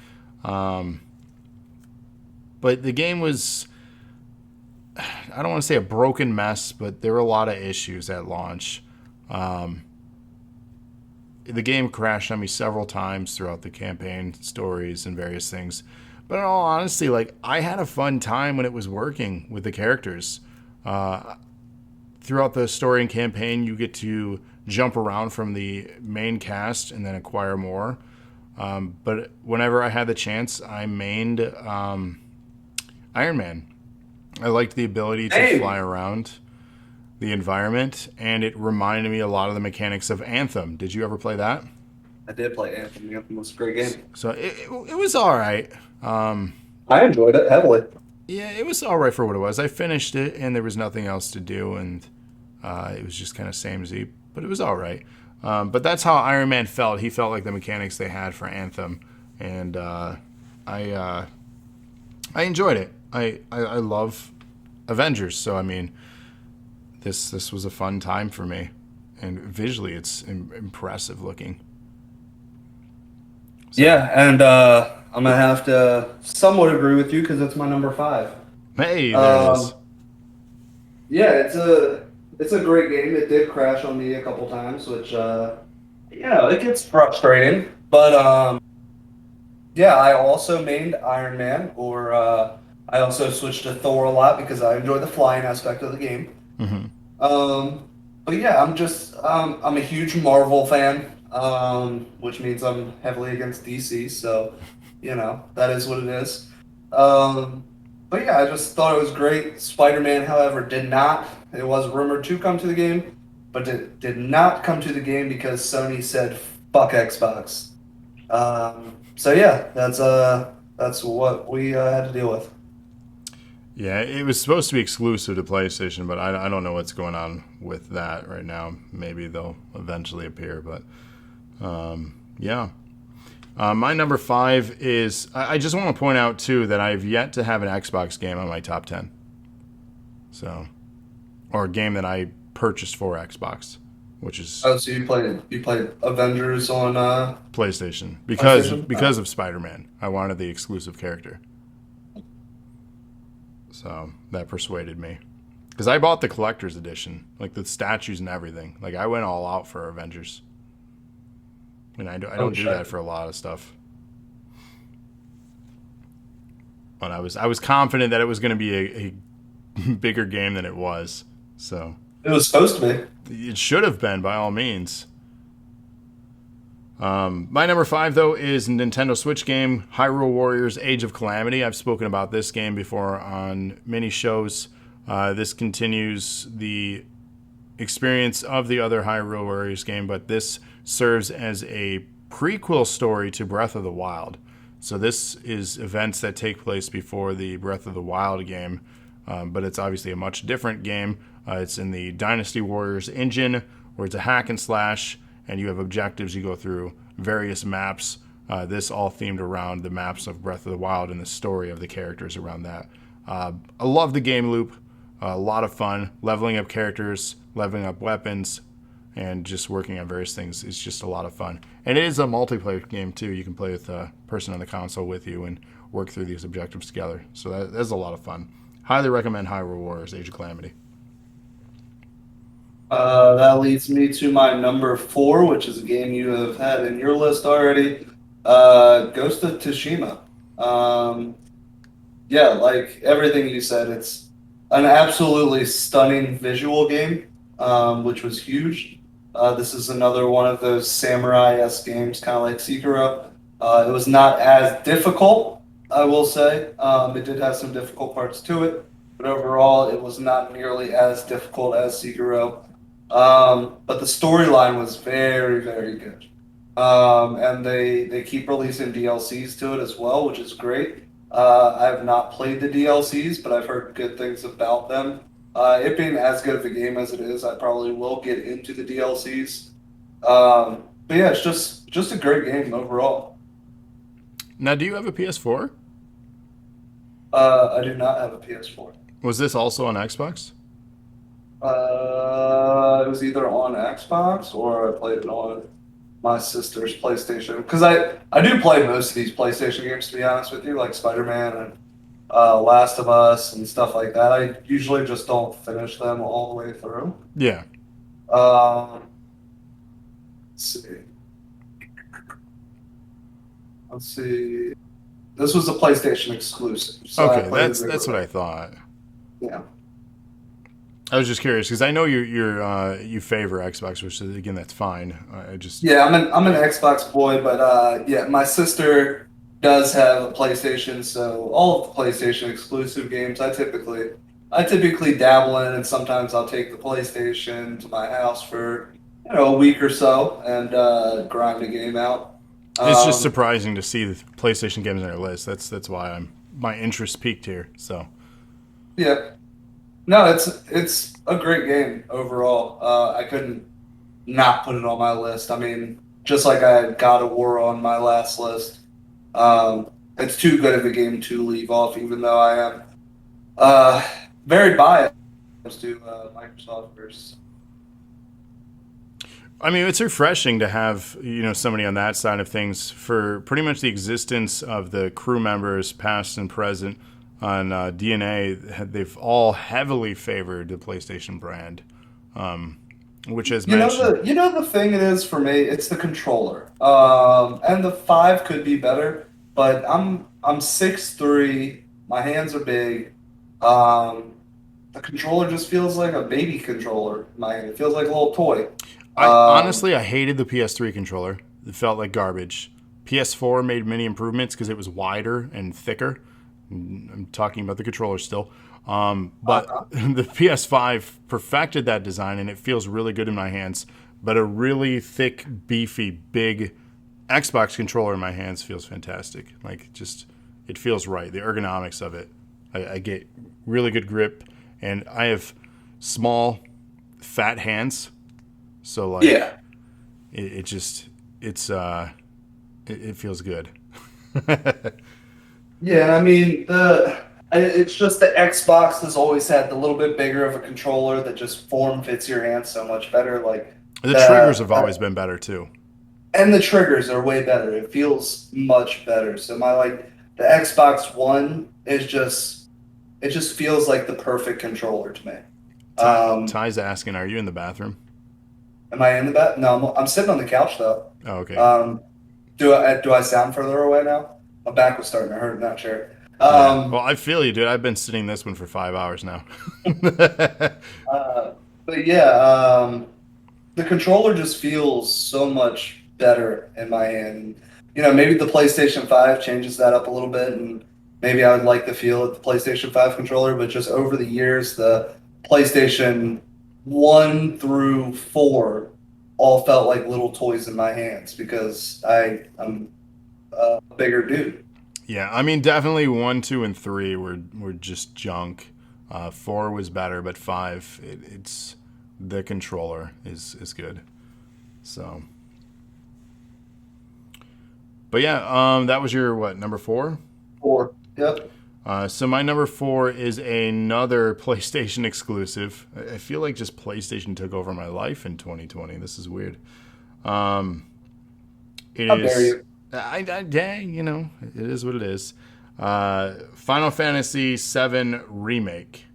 But the game was, I don't want to say a broken mess, but there were a lot of issues at launch. The game crashed on me several times throughout the campaign, stories, and various things. But in all honesty, like, I had a fun time when it was working with the characters. Throughout the story and campaign, you get to jump around from the main cast and then acquire more. But whenever I had the chance, I mained Iron Man. I liked the ability to fly around the environment, and it reminded me a lot of the mechanics of Anthem. Did you ever play that? I did play Anthem. Anthem was a great game. So it was all right. I enjoyed it heavily. Yeah, it was all right for what it was. I finished it, and there was nothing else to do, and it was just kind of samey, but it was all right. But that's how Iron Man felt. He felt like the mechanics they had for Anthem, and I enjoyed it. I love Avengers, so I mean, this was a fun time for me, and visually it's impressive looking. So. Yeah, and I'm gonna have to somewhat agree with you because it's my number 5. Hey, there it is. Yeah, it's a great game. It did crash on me a couple times, which it gets frustrating. But yeah, I also mained Iron Man, or I also switched to Thor a lot because I enjoy the flying aspect of the game. Mm-hmm. But yeah, I'm a huge Marvel fan, which means I'm heavily against DC. So, that is what it is. But yeah, I just thought it was great. Spider-Man, however, did not. It was rumored to come to the game, but it did not come to the game because Sony said fuck Xbox. So yeah, that's what we had to deal with. Yeah, it was supposed to be exclusive to PlayStation, but I don't know what's going on with that right now. Maybe they'll eventually appear, but yeah. My number 5 is, I just want to point out, too, that I've yet to have an Xbox game on my top 10. So, or a game that I purchased for Xbox, which is... Oh, so you played Avengers on PlayStation. Because of Spider-Man. I wanted the exclusive character. So, that persuaded me. Because I bought the collector's edition, like the statues and everything. Like, I went all out for Avengers. And I don't do that for a lot of stuff. But I was confident that it was going to be a bigger game than it was. So it was supposed to be. It should have been, by all means. My number 5, though, is Nintendo Switch game, Hyrule Warriors Age of Calamity. I've spoken about this game before on many shows. This continues the experience of the other Hyrule Warriors game, but this serves as a prequel story to Breath of the Wild. So this is events that take place before the Breath of the Wild game, but it's obviously a much different game. It's in the Dynasty Warriors engine, where it's a hack and slash, and you have objectives. You go through various maps. This all themed around the maps of Breath of the Wild and the story of the characters around that. I love the game loop. A lot of fun. Leveling up characters, leveling up weapons, and just working on various things is just a lot of fun. And it is a multiplayer game, too. You can play with a person on the console with you and work through these objectives together. So that's a lot of fun. Highly recommend Hyrule Warriors Age of Calamity. That leads me to my number 4, which is a game you have had in your list already. Ghost of Tsushima. Yeah, like everything you said, it's an absolutely stunning visual game, which was huge. This is another one of those samurai-esque games, kind of like Sekiro. It was not as difficult, I will say. It did have some difficult parts to it, but overall, it was not nearly as difficult as Sekiro. But the storyline was very, very good. And they keep releasing DLCs to it as well, which is great. I have not played the DLCs, but I've heard good things about them. It being as good of a game as it is, I probably will get into the DLCs. But yeah, it's just a great game overall. Now, do you have a PS4? I do not have a PS4. Was this also on Xbox? It was either on Xbox or I played it on my sister's PlayStation. Because I do play most of these PlayStation games, to be honest with you, like Spider-Man and Last of Us and stuff like that. I usually just don't finish them all the way through. Yeah. Um, let's see. Let's see. This was a PlayStation exclusive. So I Okay, played that's what I thought. Yeah. I was just curious because I know you favor Xbox, which again that's fine. I just Yeah, I'm an Xbox boy, but yeah, my sister does have a PlayStation, so all of the PlayStation exclusive games I typically dabble in, and sometimes I'll take the PlayStation to my house for a week or so and grind a game out. it's just Um, surprising to see the PlayStation games on our list. That's why my interest peaked here. So yeah, no, it's a great game overall. I couldn't not put it on my list. I mean, just like I had God of War on my last list. It's too good of a game to leave off, even though I am uh, very biased to Microsoft versus. I mean, it's refreshing to have somebody on that side of things for pretty much the existence of the crew members, past and present, on DNA. They've all heavily favored the PlayStation brand, which has mentioned. The thing it is for me, it's the controller. And the five could be better, but I'm 6'3", my hands are big. Um, the controller just feels like a baby controller in my hand. It feels like a little toy. I hated the PS3 controller. It felt like garbage. PS4 made many improvements because it was wider and thicker. I'm talking about the controller still. But the PS5 perfected that design, and it feels really good in my hands. But a really thick, beefy, big Xbox controller in my hands feels fantastic. Like, just, it feels right. The ergonomics of it. I get really good grip, and I have small, fat hands. So, like, Yeah. it just, it feels good. Yeah, I mean it's just the Xbox has always had the little bit bigger of a controller that just form fits your hand so much better. Like The triggers have always been better, too. and the triggers are way better. It feels much better. So the Xbox One is just feels like the perfect controller to me. Ty's asking, are you in the bathroom? Am I in the bed? No, I'm sitting on the couch though. Oh, okay. Do I sound further away now? My back was starting to hurt in that chair. Yeah. Well, I feel you, dude. I've been sitting this one for 5 hours now. But yeah, the controller just feels so much better in my hand. Maybe the PlayStation 5 changes that up a little bit, and maybe I would like the feel of the PlayStation 5 controller, but just over the years, the PlayStation 1 through 4 all felt like little toys in my hands because I'm a bigger dude. Yeah, I mean, definitely 1, 2, and 3 were just junk. 4 was better, but 5, it's the controller is good. So, but yeah, that was your number 4? 4. Yep. So my number 4 is another PlayStation exclusive. I feel like just PlayStation took over my life in 2020. This is weird. It How is. dare you? It is what it is. Final Fantasy VII Remake.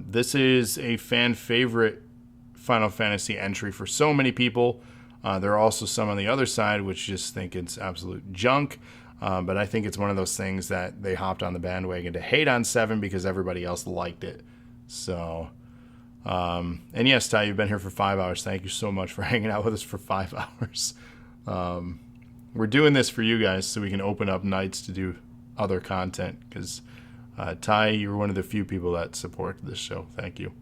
This is a fan favorite Final Fantasy entry for so many people. There are also some on the other side which just think it's absolute junk. But I think it's one of those things that they hopped on the bandwagon to hate on 7 because everybody else liked it. So And yes, Ty, you've been here for 5 hours. Thank you so much for hanging out with us for 5 hours. We're doing this for you guys so we can open up nights to do other content because Ty, you're one of the few people that support this show. Thank you.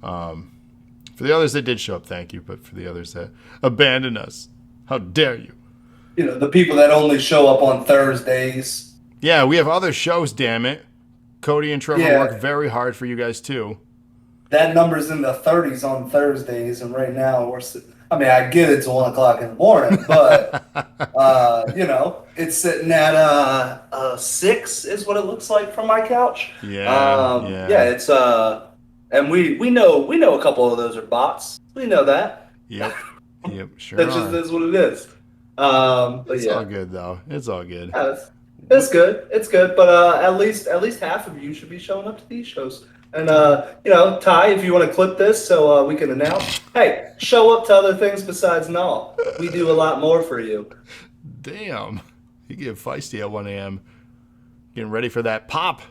For the others that did show up, thank you. But for the others that abandoned us, how dare you? You know, the people that only show up on Thursdays. Yeah, we have other shows, damn it. Cody and Trevor Yeah. work very hard for you guys, too. That number's in the 30s on Thursdays, and right now I mean, I get it's 1 o'clock in the morning, but you know, it's sitting at 6 is what it looks like from my couch. Yeah. It's and we know a couple of those are bots. We know that. Yep, sure. That just is what it is. But it's yeah, all good though. It's all good. Yeah, it's good. It's good. But at least half of you should be showing up to these shows. And you know, Ty, if you want to clip this so we can announce, hey, show up to other things besides Null. We do a lot more for you. Damn, you get feisty at 1 a.m. Getting ready for that pop.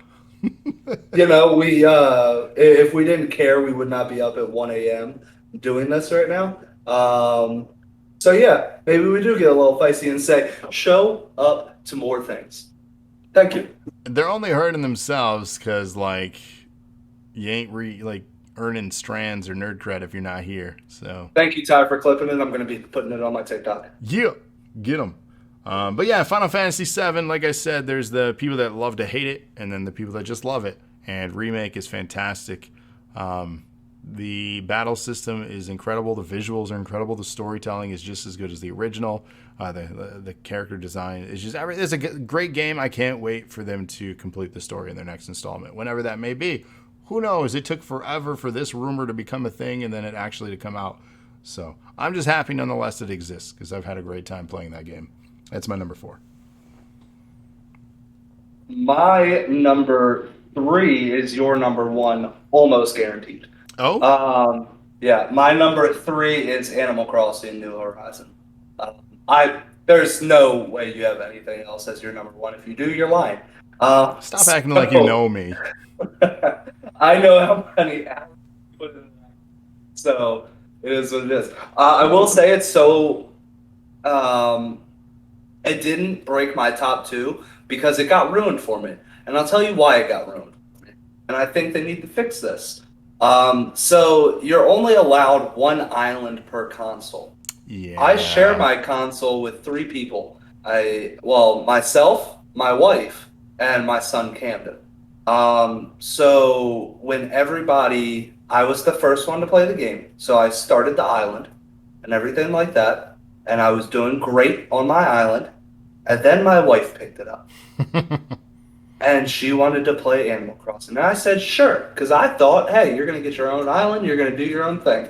You know, we if we didn't care, we would not be up at 1 a.m. doing this right now. So yeah, maybe we do get a little feisty and say, show up to more things. Thank you. They're only hurting themselves because like you ain't earning strands or nerd cred if you're not here. So thank you, Ty, for clipping it. I'm going to be putting it on my TikTok. Yeah, get them. But yeah, Final Fantasy VII, like I said, there's the people that love to hate it, and then the people that just love it. And Remake is fantastic. The battle system is incredible. The visuals are incredible. The storytelling is just as good as the original. The character design is just it's a great game. I can't wait for them to complete the story in their next installment, whenever that may be. Who knows? It took forever for this rumor to become a thing and then it actually to come out. So I'm just happy nonetheless it exists because I've had a great time playing that game. That's my number 4. My number 3 is your number 1, almost guaranteed. Oh? Yeah, my number 3 is Animal Crossing New Horizon. There's no way you have anything else as your number 1. If you do, you're lying. Stop acting like you know me. I know how many hours you put in that. So it is what it is. I will say it's so. It didn't break my top 2 because it got ruined for me, and I'll tell you why it got ruined. And I think they need to fix this. So you're only allowed 1 island per console. Yeah. I share my console with 3 people. Myself, my wife, and my son Camden. So when I was the first one to play the game, so I started the island and everything like that, and I was doing great on my island, and then my wife picked it up. And she wanted to play Animal Crossing. And I said, sure, because I thought, hey, you're going to get your own island, you're going to do your own thing.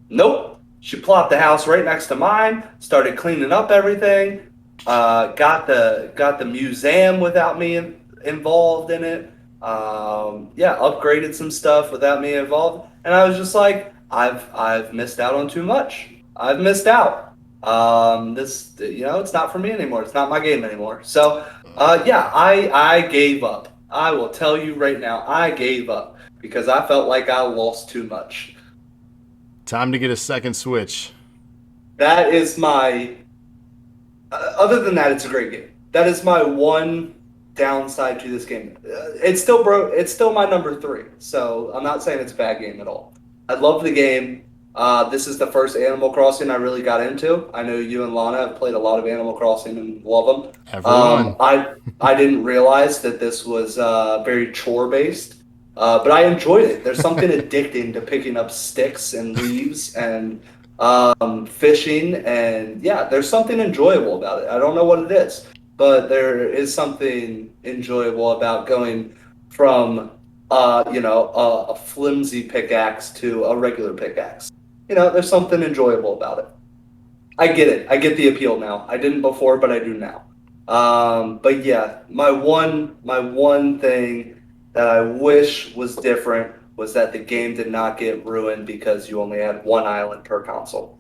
Nope. She plopped the house right next to mine, started cleaning up everything, got the museum without me involved in it. Upgraded some stuff without me involved. And I was just like, I've missed out on too much. I've missed out. It's not for me anymore. It's not my game anymore. So, I gave up. I will tell you right now, I gave up because I felt like I lost too much. Time to get a second Switch. That is my. Other than that, it's a great game. That is my one downside to this game. It's still my number 3. So I'm not saying it's a bad game at all. I love the game. This is the first Animal Crossing I really got into. I know you and Lana have played a lot of Animal Crossing and love them. Everyone. I didn't realize that this was very chore based, but I enjoyed it. There's something addicting to picking up sticks and leaves and fishing, and yeah, there's something enjoyable about it. I don't know what it is, but there is something enjoyable about going from a flimsy pickaxe to a regular pickaxe. There's something enjoyable about it. I get it. I get the appeal now. I didn't before, but I do now. But yeah, my one thing that I wish was different was that the game did not get ruined because you only had 1 island per console.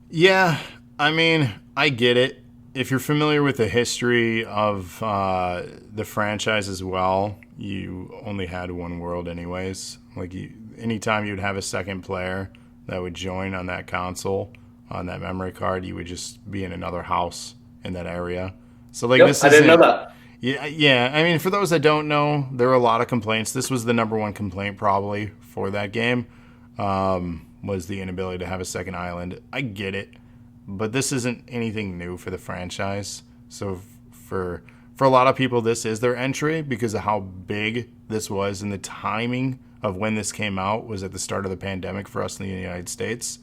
Yeah, I mean, I get it. If you're familiar with the history of the franchise as well, you only had 1 world anyways. anytime you'd have a second player that would join on that console, on that memory card, you would just be in another house in that area. So like Yep, this I didn't know isn't. that. Yeah, yeah. I mean, for those that don't know, there were a lot of complaints. This was the number one complaint probably for that game, was the inability to have a second island. I get it, but this isn't anything new for the franchise. So for a lot of people, this is their entry because of how big this was, and the timing of when this came out was at the start of the pandemic for us in the United States.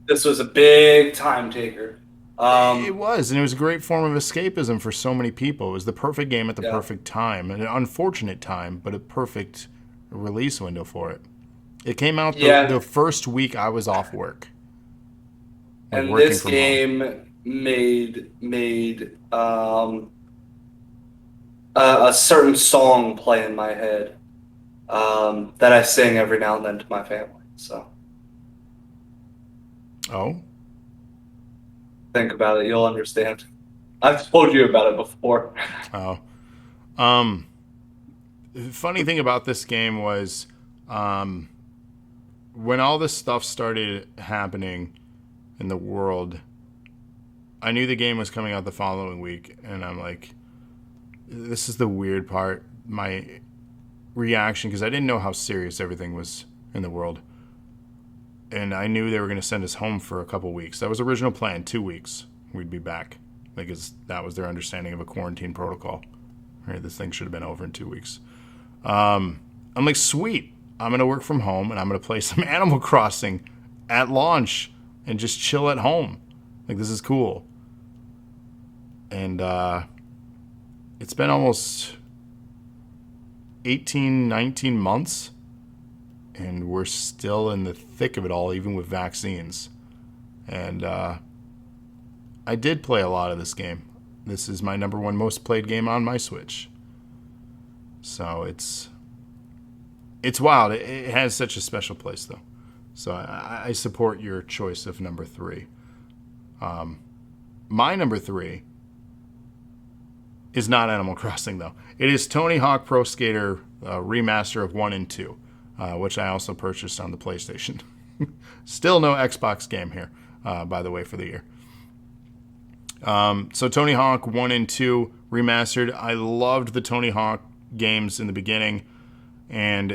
This was a big time taker. It was, and it was a great form of escapism for so many people. It was the perfect game at the Yeah. perfect time, an unfortunate time, but a perfect release window for it. It came out the Yeah, first week I was off work, like and working this from home. game made a certain song play in my head that I sing every now and then to my family. So Oh, think about it, you'll understand. I've told you about it before. oh. Um, the funny thing about this game was, um, when all this stuff started happening in the world, I knew the game was coming out the following week, and I'm like, this is the weird part. My reaction, because I didn't know how serious everything was in the world, and I knew they were going to send us home for a couple weeks. That was the original plan. 2 weeks we'd be back, because that was their understanding of a quarantine protocol. Right, this thing should have been over in 2 weeks. I'm like, sweet. I'm going to work from home and I'm going to play some Animal Crossing at launch and just chill at home. Like, this is cool. And it's been almost 18, 19 months, and we're still in the thick of it all, even with vaccines. And I did play a lot of this game. This is my number one most played game on my Switch. So it's wild. It has such a special place, though. So I support your choice of number 3. My number 3 is not Animal Crossing, though. It is Tony Hawk Pro Skater remaster of 1 and 2, which I also purchased on the PlayStation. Still no Xbox game here, by the way, for the year. So Tony Hawk 1 and 2 remastered. I loved the Tony Hawk games in the beginning, and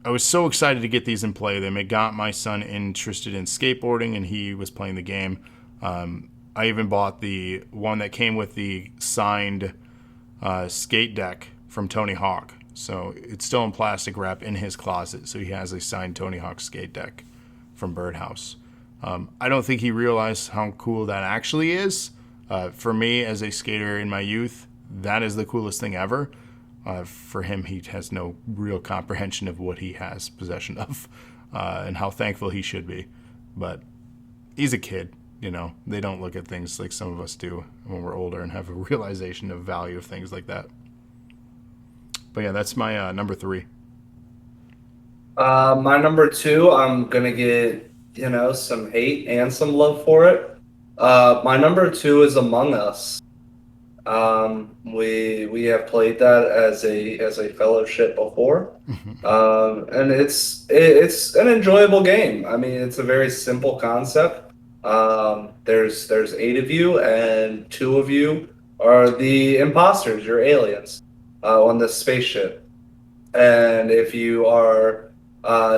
I was so excited to get these in play. They got my son interested in skateboarding, and he was playing the game. I even bought the one that came with the signed skate deck from Tony Hawk. So it's still in plastic wrap in his closet. So he has a signed Tony Hawk skate deck from Birdhouse. I don't think he realized how cool that actually is. For me, as a skater in my youth, that is the coolest thing ever. For him, he has no real comprehension of what he has possession of, and how thankful he should be. But he's a kid, you know. They don't look at things like some of us do when we're older and have a realization of value of things like that. But yeah, that's my number 3. My number 2, I'm gonna get some hate and some love for it. My number 2 is Among Us. We have played that as a fellowship before, and it's an enjoyable game. I mean, it's a very simple concept. There's 8 of you, and 2 of you are the imposters. You're aliens on this spaceship, and if you are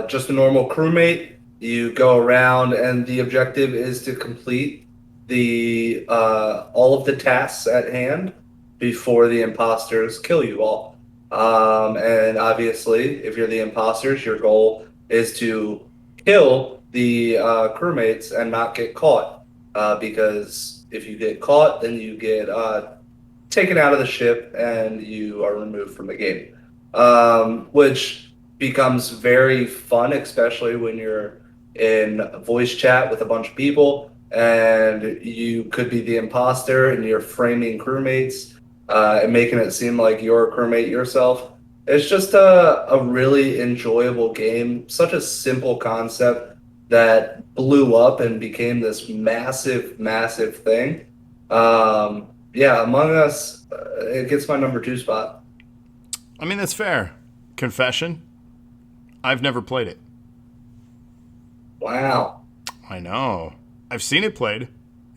just a normal crewmate, you go around, and the objective is to complete the all of the tasks at hand before the imposters kill you all. And obviously, if you're the imposters, your goal is to kill the crewmates and not get caught. Because if you get caught, then you get taken out of the ship and you are removed from the game. Which becomes very fun, especially when you're in voice chat with a bunch of people and you could be the imposter and you're framing crewmates and making it seem like you're a crewmate yourself. It's just a really enjoyable game, such a simple concept that blew up and became this massive, massive thing. Yeah, Among Us, it gets my number 2 spot. I mean, that's fair. Confession. I've never played it. Wow. I know. I've seen it played.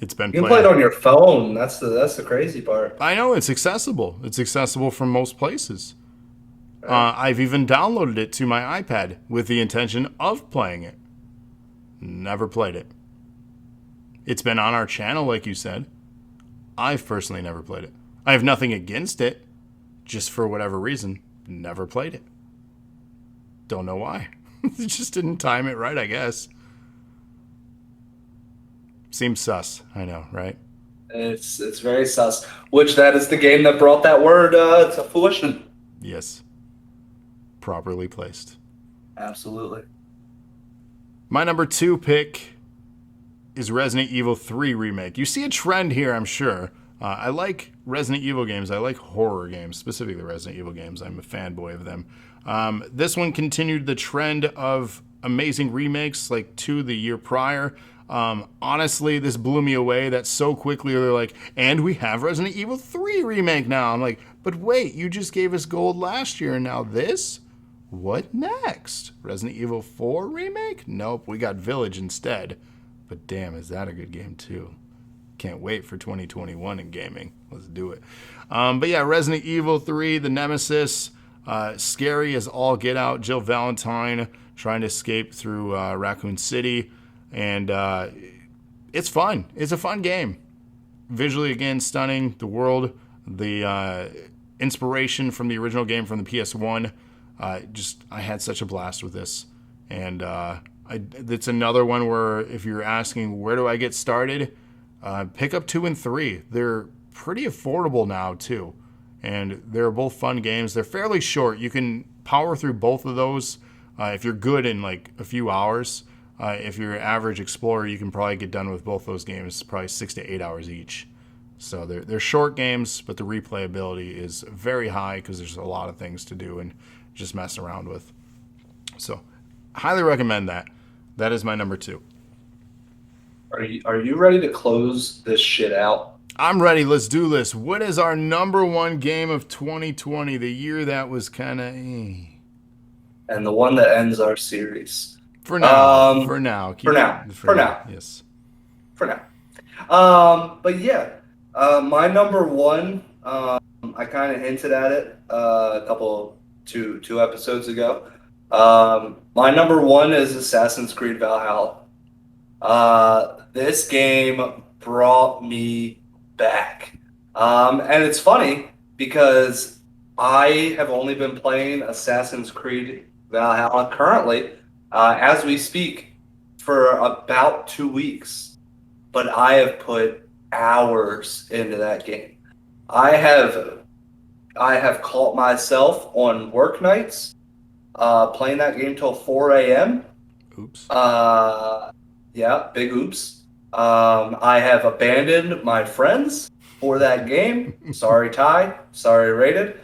It's been You can play it played. on your phone. That's the crazy part. I know it's accessible. It's accessible from most places. Right? I've even downloaded it to my iPad with the intention of playing it. Never played it. It's been on our channel, like you said. I've personally never played it. I have nothing against it. Just for whatever reason, never played it. Don't know why. It just didn't time it right, I guess. Seems sus. I know, right? It's very sus. Which that is the game that brought that word to fruition. Yes. Properly placed. Absolutely. My number 2 pick is Resident Evil 3 Remake. You see a trend here, I'm sure. I like Resident Evil games. I like horror games, specifically Resident Evil games. I'm a fanboy of them. This one continued the trend of amazing remakes like 2 the year prior. Honestly, this blew me away that so quickly they're like, and we have Resident Evil 3 Remake now. I'm like, but wait, you just gave us gold last year and now this? What next? Resident Evil 4 Remake? Nope, we got Village instead. But damn, is that a good game too? Can't wait for 2021 in gaming. Let's do it. But yeah, Resident Evil 3, the Nemesis, scary as all get out. Jill Valentine trying to escape through Raccoon City. And it's fun. It's a fun game. Visually, again, stunning. The world, the inspiration from the original game from the PS1. I had such a blast with this. And it's another one where if you're asking, where do I get started? Pick up 2 and 3. They're pretty affordable now, too. And they're both fun games. They're fairly short. You can power through both of those if you're good in like a few hours. If you're an average explorer, you can probably get done with both those games, probably 6 to 8 hours each. So they're short games, but the replayability is very high because there's a lot of things to do and just mess around with. So highly recommend that. That is my number 2. Are you ready to close this shit out? I'm ready. Let's do this. What is our number 1 game of 2020? The year that was kind of And the one that ends our series. For now. For now. Yes. For now. But yeah, my number 1. I kind of hinted at it two episodes ago. My number 1 is Assassin's Creed Valhalla. This game brought me back. And it's funny because I have only been playing Assassin's Creed Valhalla currently, as we speak, for about 2 weeks. But I have put hours into that game. I have caught myself on work nights playing that game till 4 a.m. Oops. Yeah, big oops. I have abandoned my friends for that game. Sorry, Ty. Sorry, Rated.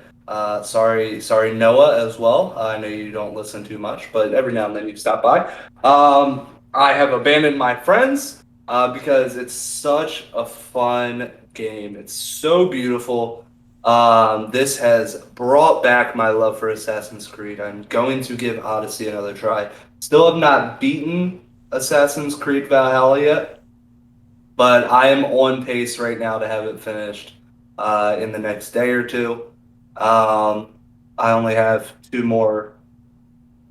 Sorry, Noah as well. I know you don't listen too much, but every now and then you stop by. I have abandoned my friends because it's such a fun game. It's so beautiful. This has brought back my love for Assassin's Creed. I'm going to give Odyssey another try. Still have not beaten Assassin's Creed Valhalla yet, but I am on pace right now to have it finished in the next day or two. I only have 2 more,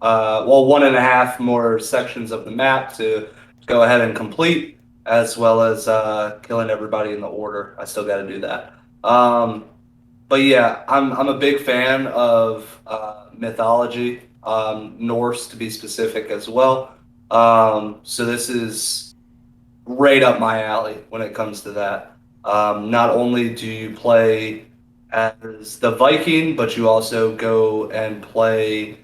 1.5 more sections of the map to go ahead and complete, as well as killing everybody in the order. I still got to do that. But yeah, I'm a big fan of mythology, Norse to be specific as well. So this is right up my alley when it comes to that. Not only do you play as the Viking, but you also go and play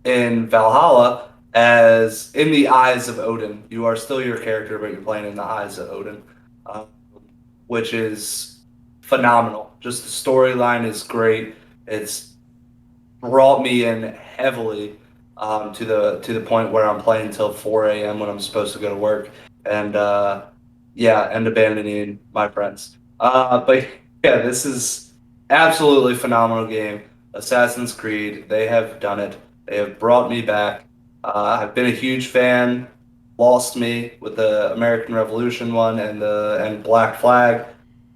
in Valhalla as in the eyes of Odin. You are still your character, but you're playing in the eyes of Odin, which is phenomenal. Just the storyline is great. It's brought me in heavily to the point where I'm playing till 4 a.m. when I'm supposed to go to work, and and abandoning my friends. But yeah, this is absolutely phenomenal game. Assassin's Creed. They have done it. They have brought me back. I've been a huge fan. Lost me with the American Revolution one and Black Flag.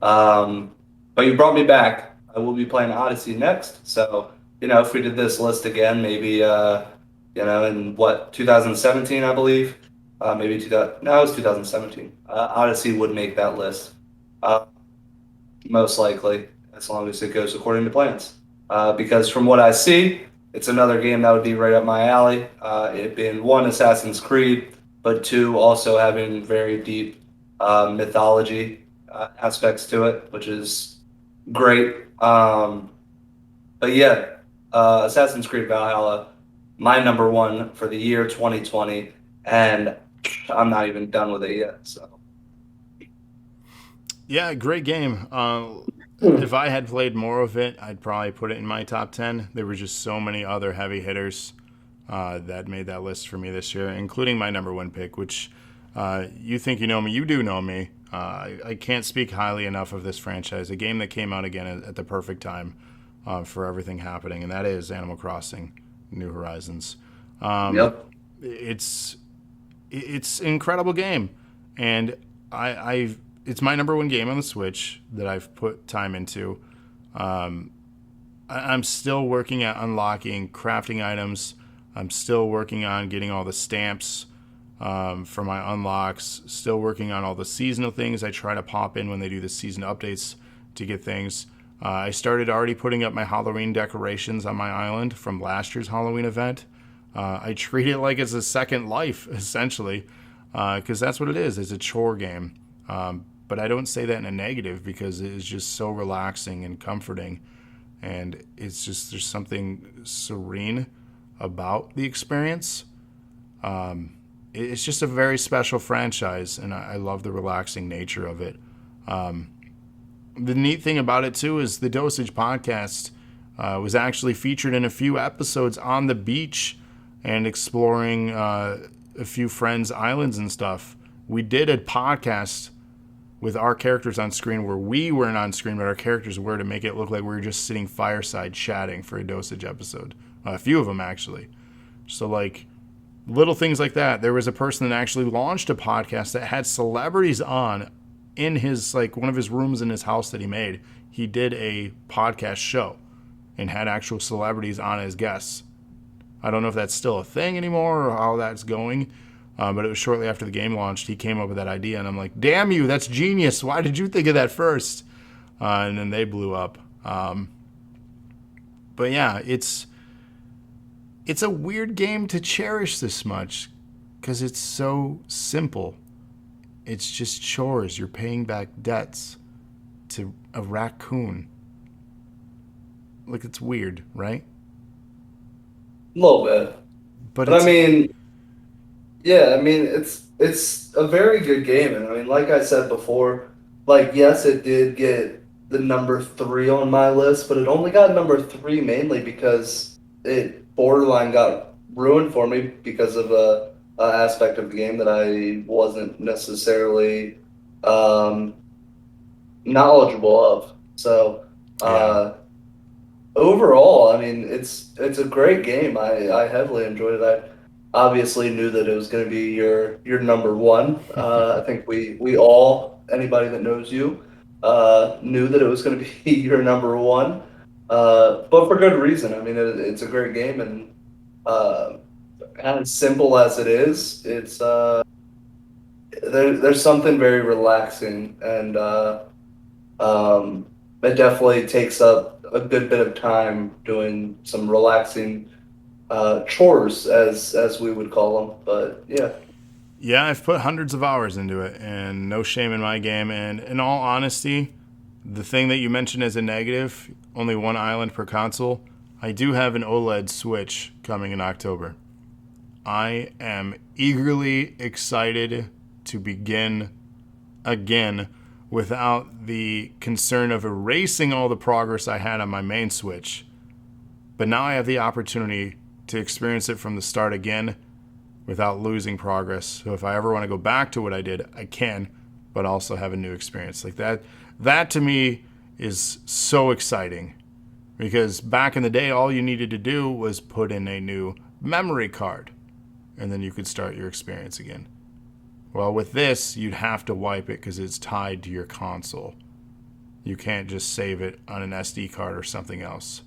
Um, but you brought me back. I will be playing Odyssey next. So, if we did this list again, maybe in what 2017, I believe. Maybe 2000. No, it was 2017. Odyssey would make that list. Uh, Most likely, as long as it goes according to plans. Because from what I see, it's another game that would be right up my alley. It being one, Assassin's Creed, but two, also having very deep mythology aspects to it, which is great. But yeah, Assassin's Creed Valhalla, my number one for the year 2020, and I'm not even done with it yet. So. Yeah, great game. If I had played more of it, I'd probably put it in my top 10. There were just so many other heavy hitters that made that list for me this year, including my number one pick, which you think you know me. You do know me. I can't speak highly enough of this franchise, a game that came out again at the perfect time for everything happening, and that is Animal Crossing New Horizons. Yep. It's an incredible game, and I it's my number one game on the Switch that I've put time into. I'm still working at unlocking crafting items. I'm still working on getting all the stamps for my unlocks. Still working on all the seasonal things. I try to pop in when they do the season updates to get things. I started already putting up my Halloween decorations on my island from last year's Halloween event. I treat it like it's a second life, essentially, because that's what it is. It's a chore game. But I don't say that in a negative because it is just so relaxing and comforting. And it's just, there's something serene about the experience. It's just a very special franchise, and I love the relaxing nature of it. The neat thing about it, too, is the Dosage podcast was actually featured in a few episodes on the beach and exploring a few friends' islands and stuff. We did a podcast with our characters on screen where we weren't on screen, but our characters were, to make it look like we were just sitting fireside chatting for a Dosage episode. A few of them, actually. So, like, little things like that. There was a person that actually launched a podcast that had celebrities on in his, like, one of his rooms in his house that he made. He did a podcast show and had actual celebrities on as guests. I don't know if that's still a thing anymore or how that's going. But it was shortly after the game launched, he came up with that idea, and I'm like, damn you, that's genius. Why did you think of that first? And then they blew up. But yeah, it's a weird game to cherish this much because it's so simple. It's just chores. You're paying back debts to a raccoon. Like, it's weird, right? A little bit. But I mean, yeah, I mean it's a very good game, and I mean, like I said before, like yes, it did get the number three on my list, but it only got number three mainly because it borderline got ruined for me because of a aspect of the game that I wasn't necessarily um, knowledgeable of. So Yeah. overall, I mean, it's a great game. I heavily enjoyed it. I obviously knew that it was going to be your number one. I think we all, anybody that knows you, knew that it was going to be your number one. But for good reason. I mean, it's a great game, and uh, as simple as it is, it's there's something very relaxing, and it definitely takes up a good bit of time doing some relaxing chores, as we would call them. But yeah. Yeah, I've put hundreds of hours into it, and no shame in my game. And in all honesty, the thing that you mentioned as a negative, only one island per console, I do have an OLED Switch coming in October. I am eagerly excited to begin again without the concern of erasing all the progress I had on my main Switch. But now I have the opportunity to experience it from the start again without losing progress. So if I ever want to go back to what I did, I can, but also have a new experience. Like that to me is so exciting. Because back in the day, all you needed to do was put in a new memory card, and then you could start your experience again. Well, with this, you'd have to wipe it because it's tied to your console. You can't just save it on an SD card or something else.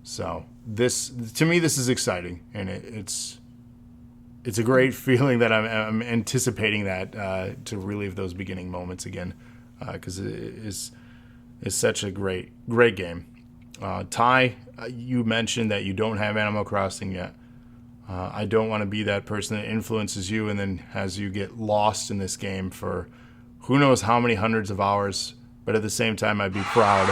So this, to me, this is exciting, and it's a great feeling that I'm anticipating that to relive those beginning moments again, because it is such a great game. Ty, you mentioned that you don't have Animal Crossing yet. I don't want to be that person that influences you and then has you get lost in this game for who knows how many hundreds of hours. But at the same time, I'd be proud.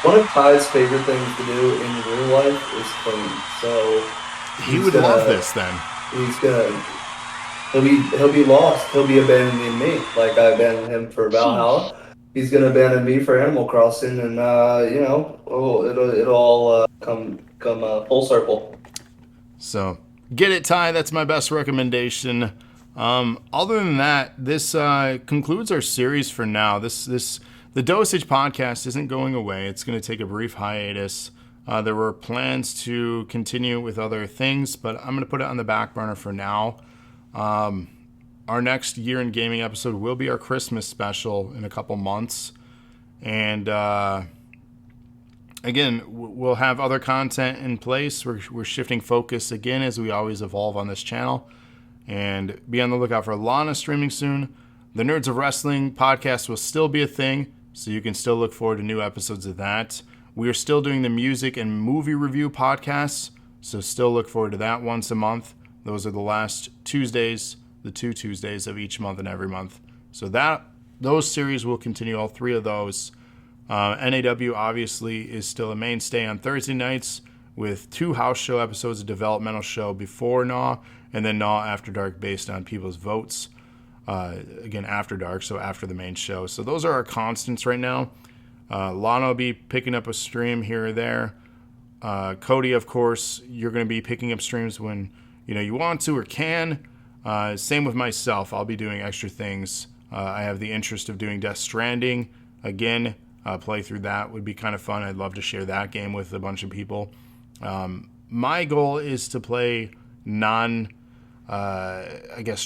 One of Ty's favorite things to do in real life is clean. So he would love this then. He's gonna. He'll be lost. He'll be abandoning me like I abandoned him for Valhalla. He's gonna abandon me for Animal Crossing, and it'll all come full circle. So get it, Ty. That's my best recommendation. Other than that, this concludes our series for now. The Dosage podcast isn't going away. It's going to take a brief hiatus. There were plans to continue with other things, but I'm going to put it on the back burner for now. Our next Year in Gaming episode will be our Christmas special in a couple months. And again, we'll have other content in place. We're shifting focus again as we always evolve on this channel. And be on the lookout for Lana streaming soon. The Nerds of Wrestling podcast will still be a thing, so you can still look forward to new episodes of that. We are still doing the music and movie review podcasts, so still look forward to that once a month. Those are the last Tuesdays, the 2 Tuesdays of each month and every month. So those series will continue, all 3 of those. NAW obviously is still a mainstay on Thursday nights with 2 house show episodes, a developmental show before Gnaw, and then Gnaw After Dark based on people's votes. Again, After Dark, so after the main show. So those are our constants right now. Lana will be picking up a stream here or there. Cody, of course, you're going to be picking up streams when you want to or can. Same with myself. I'll be doing extra things. I have the interest of doing Death Stranding. Again, play through that would be kind of fun. I'd love to share that game with a bunch of people. My goal is to play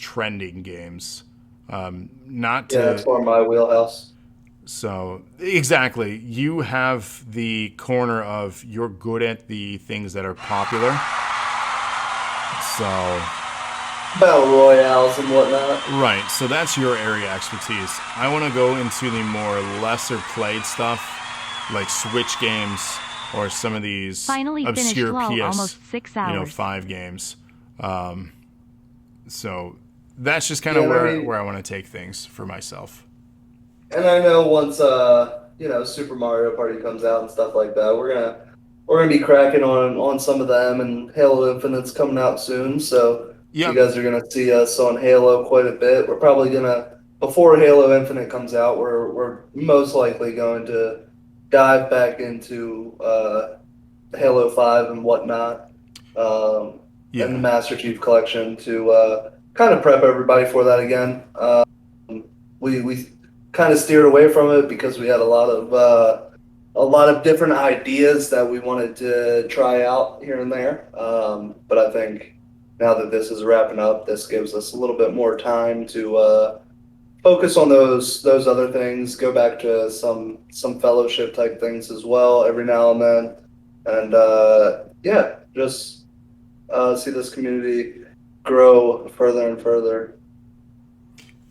trending games. That's more my wheelhouse. So, exactly. You have the corner of you're good at the things that are popular. So, battle royales and whatnot. Right. So that's your area expertise. I want to go into the more lesser played stuff, like Switch games or some of these obscure PS, almost 6 hours. 5 games. So that's just kind of where I want to take things for myself. And I know once Super Mario Party comes out and stuff like that, we're gonna be cracking on some of them, and Halo Infinite's coming out soon, so you guys are gonna see us on Halo quite a bit. We're probably before Halo Infinite comes out, we're most likely going to dive back into Halo 5 and whatnot, and the Master Chief Collection to kind of prep everybody for that again. We kind of steered away from it because we had a lot of different ideas that we wanted to try out here and there. But I think now that this is wrapping up, this gives us a little bit more time to focus on those other things, go back to some fellowship type things as well every now and then, and just see this community grow further and further.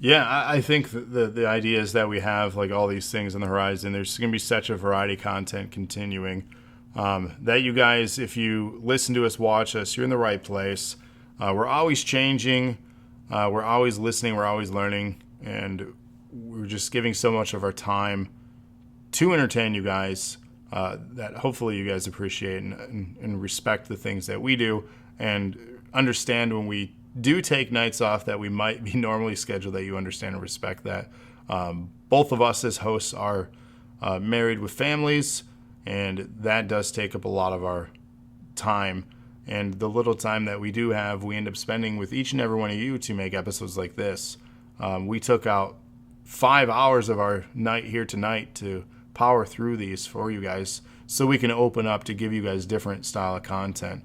Yeah, I think the idea is that we have like all these things on the horizon. There's going to be such a variety of content continuing. That you guys, if you listen to us, watch us, you're in the right place. We're always changing. We're always listening. We're always learning. And we're just giving so much of our time to entertain you guys that hopefully you guys appreciate and respect the things that we do and understand when we do take nights off that we might be normally scheduled, that you understand and respect that. Both of us as hosts are married with families, and that does take up a lot of our time. And the little time that we do have, we end up spending with each and every one of you to make episodes like this. We took out 5 hours of our night here tonight to power through these for you guys so we can open up to give you guys different style of content.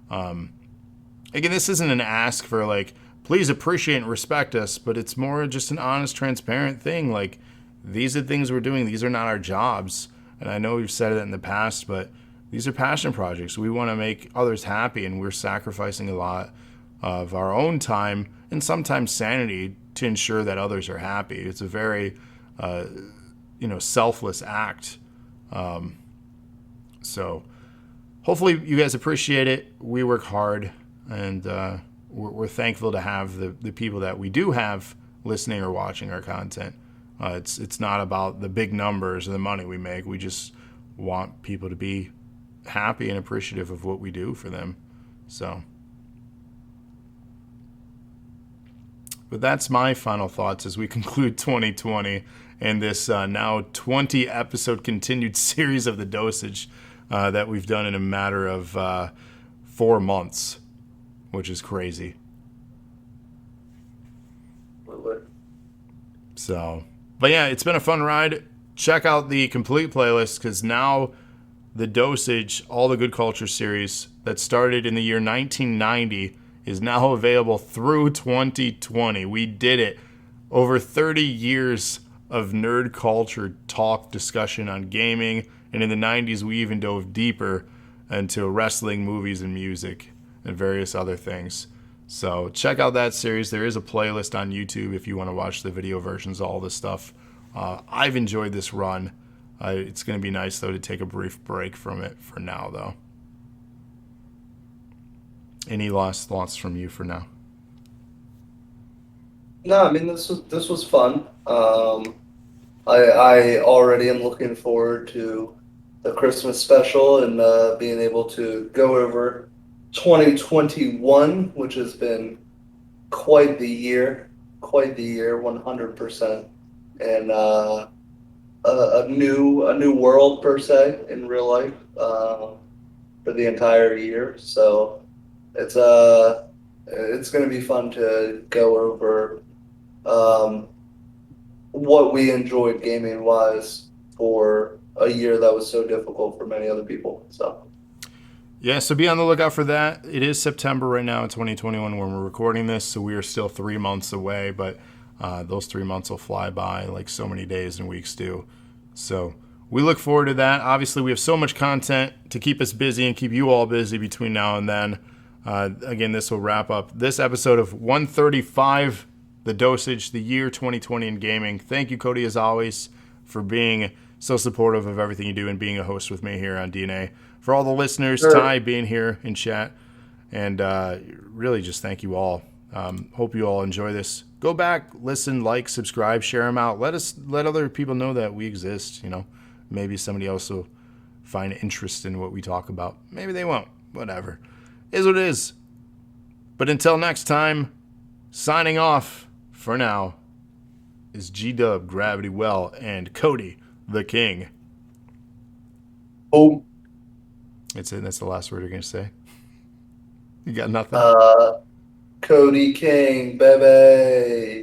Again, this isn't an ask for like, please appreciate and respect us, but it's more just an honest, transparent thing. Like, these are things we're doing. These are not our jobs. And I know we've said it in the past, but these are passion projects. We want to make others happy, and we're sacrificing a lot of our own time and sometimes sanity to ensure that others are happy. It's a very, selfless act. So hopefully you guys appreciate it. We work hard, and we're thankful to have the people that we do have listening or watching our content. It's not about the big numbers or the money we make. We just want people to be happy and appreciative of what we do for them. So, but that's my final thoughts as we conclude 2020 and this now 20 episode continued series of the Dosage that we've done in a matter of 4 months, which is crazy. So, but yeah, it's been a fun ride. Check out the complete playlist, because now the Dosage, All the Good Culture series that started in the year 1990 is now available through 2020. We did it. Over 30 years of nerd culture talk, discussion on gaming, and in the 90s we even dove deeper into wrestling, movies, and music, and various other things. So check out that series. There is a playlist on YouTube if you want to watch the video versions of all this stuff. I've enjoyed this run. It's going to be nice, though, to take a brief break from it for now, though. Any last thoughts from you for now? No, I mean, this was fun. I already am looking forward to the Christmas special and being able to go over 2021, which has been quite the year, 100%, and a new world per se in real life for the entire year. So it's going to be fun to go over what we enjoyed gaming wise for a year that was so difficult for many other people. So. Yeah, so be on the lookout for that. It is September right now in 2021 when we're recording this, so we are still 3 months away, but those 3 months will fly by like so many days and weeks do. So we look forward to that. Obviously, we have so much content to keep us busy and keep you all busy between now and then. Again, this will wrap up this episode of 135, The Dosage, the year 2020 in gaming. Thank you, Cody, as always, for being so supportive of everything you do and being a host with me here on DNA. For all the listeners, Sure. Ty being here in chat, and really just thank you all. Hope you all enjoy this. Go back, listen, like, subscribe, share them out. Let other people know that we exist. Maybe somebody else will find interest in what we talk about. Maybe they won't. Whatever. Is what it is. But until next time, signing off for now is G-Dub, Gravity Well, and Cody the King. Oh. That's it. That's the last word you're going to say. You got nothing? Cody King, baby.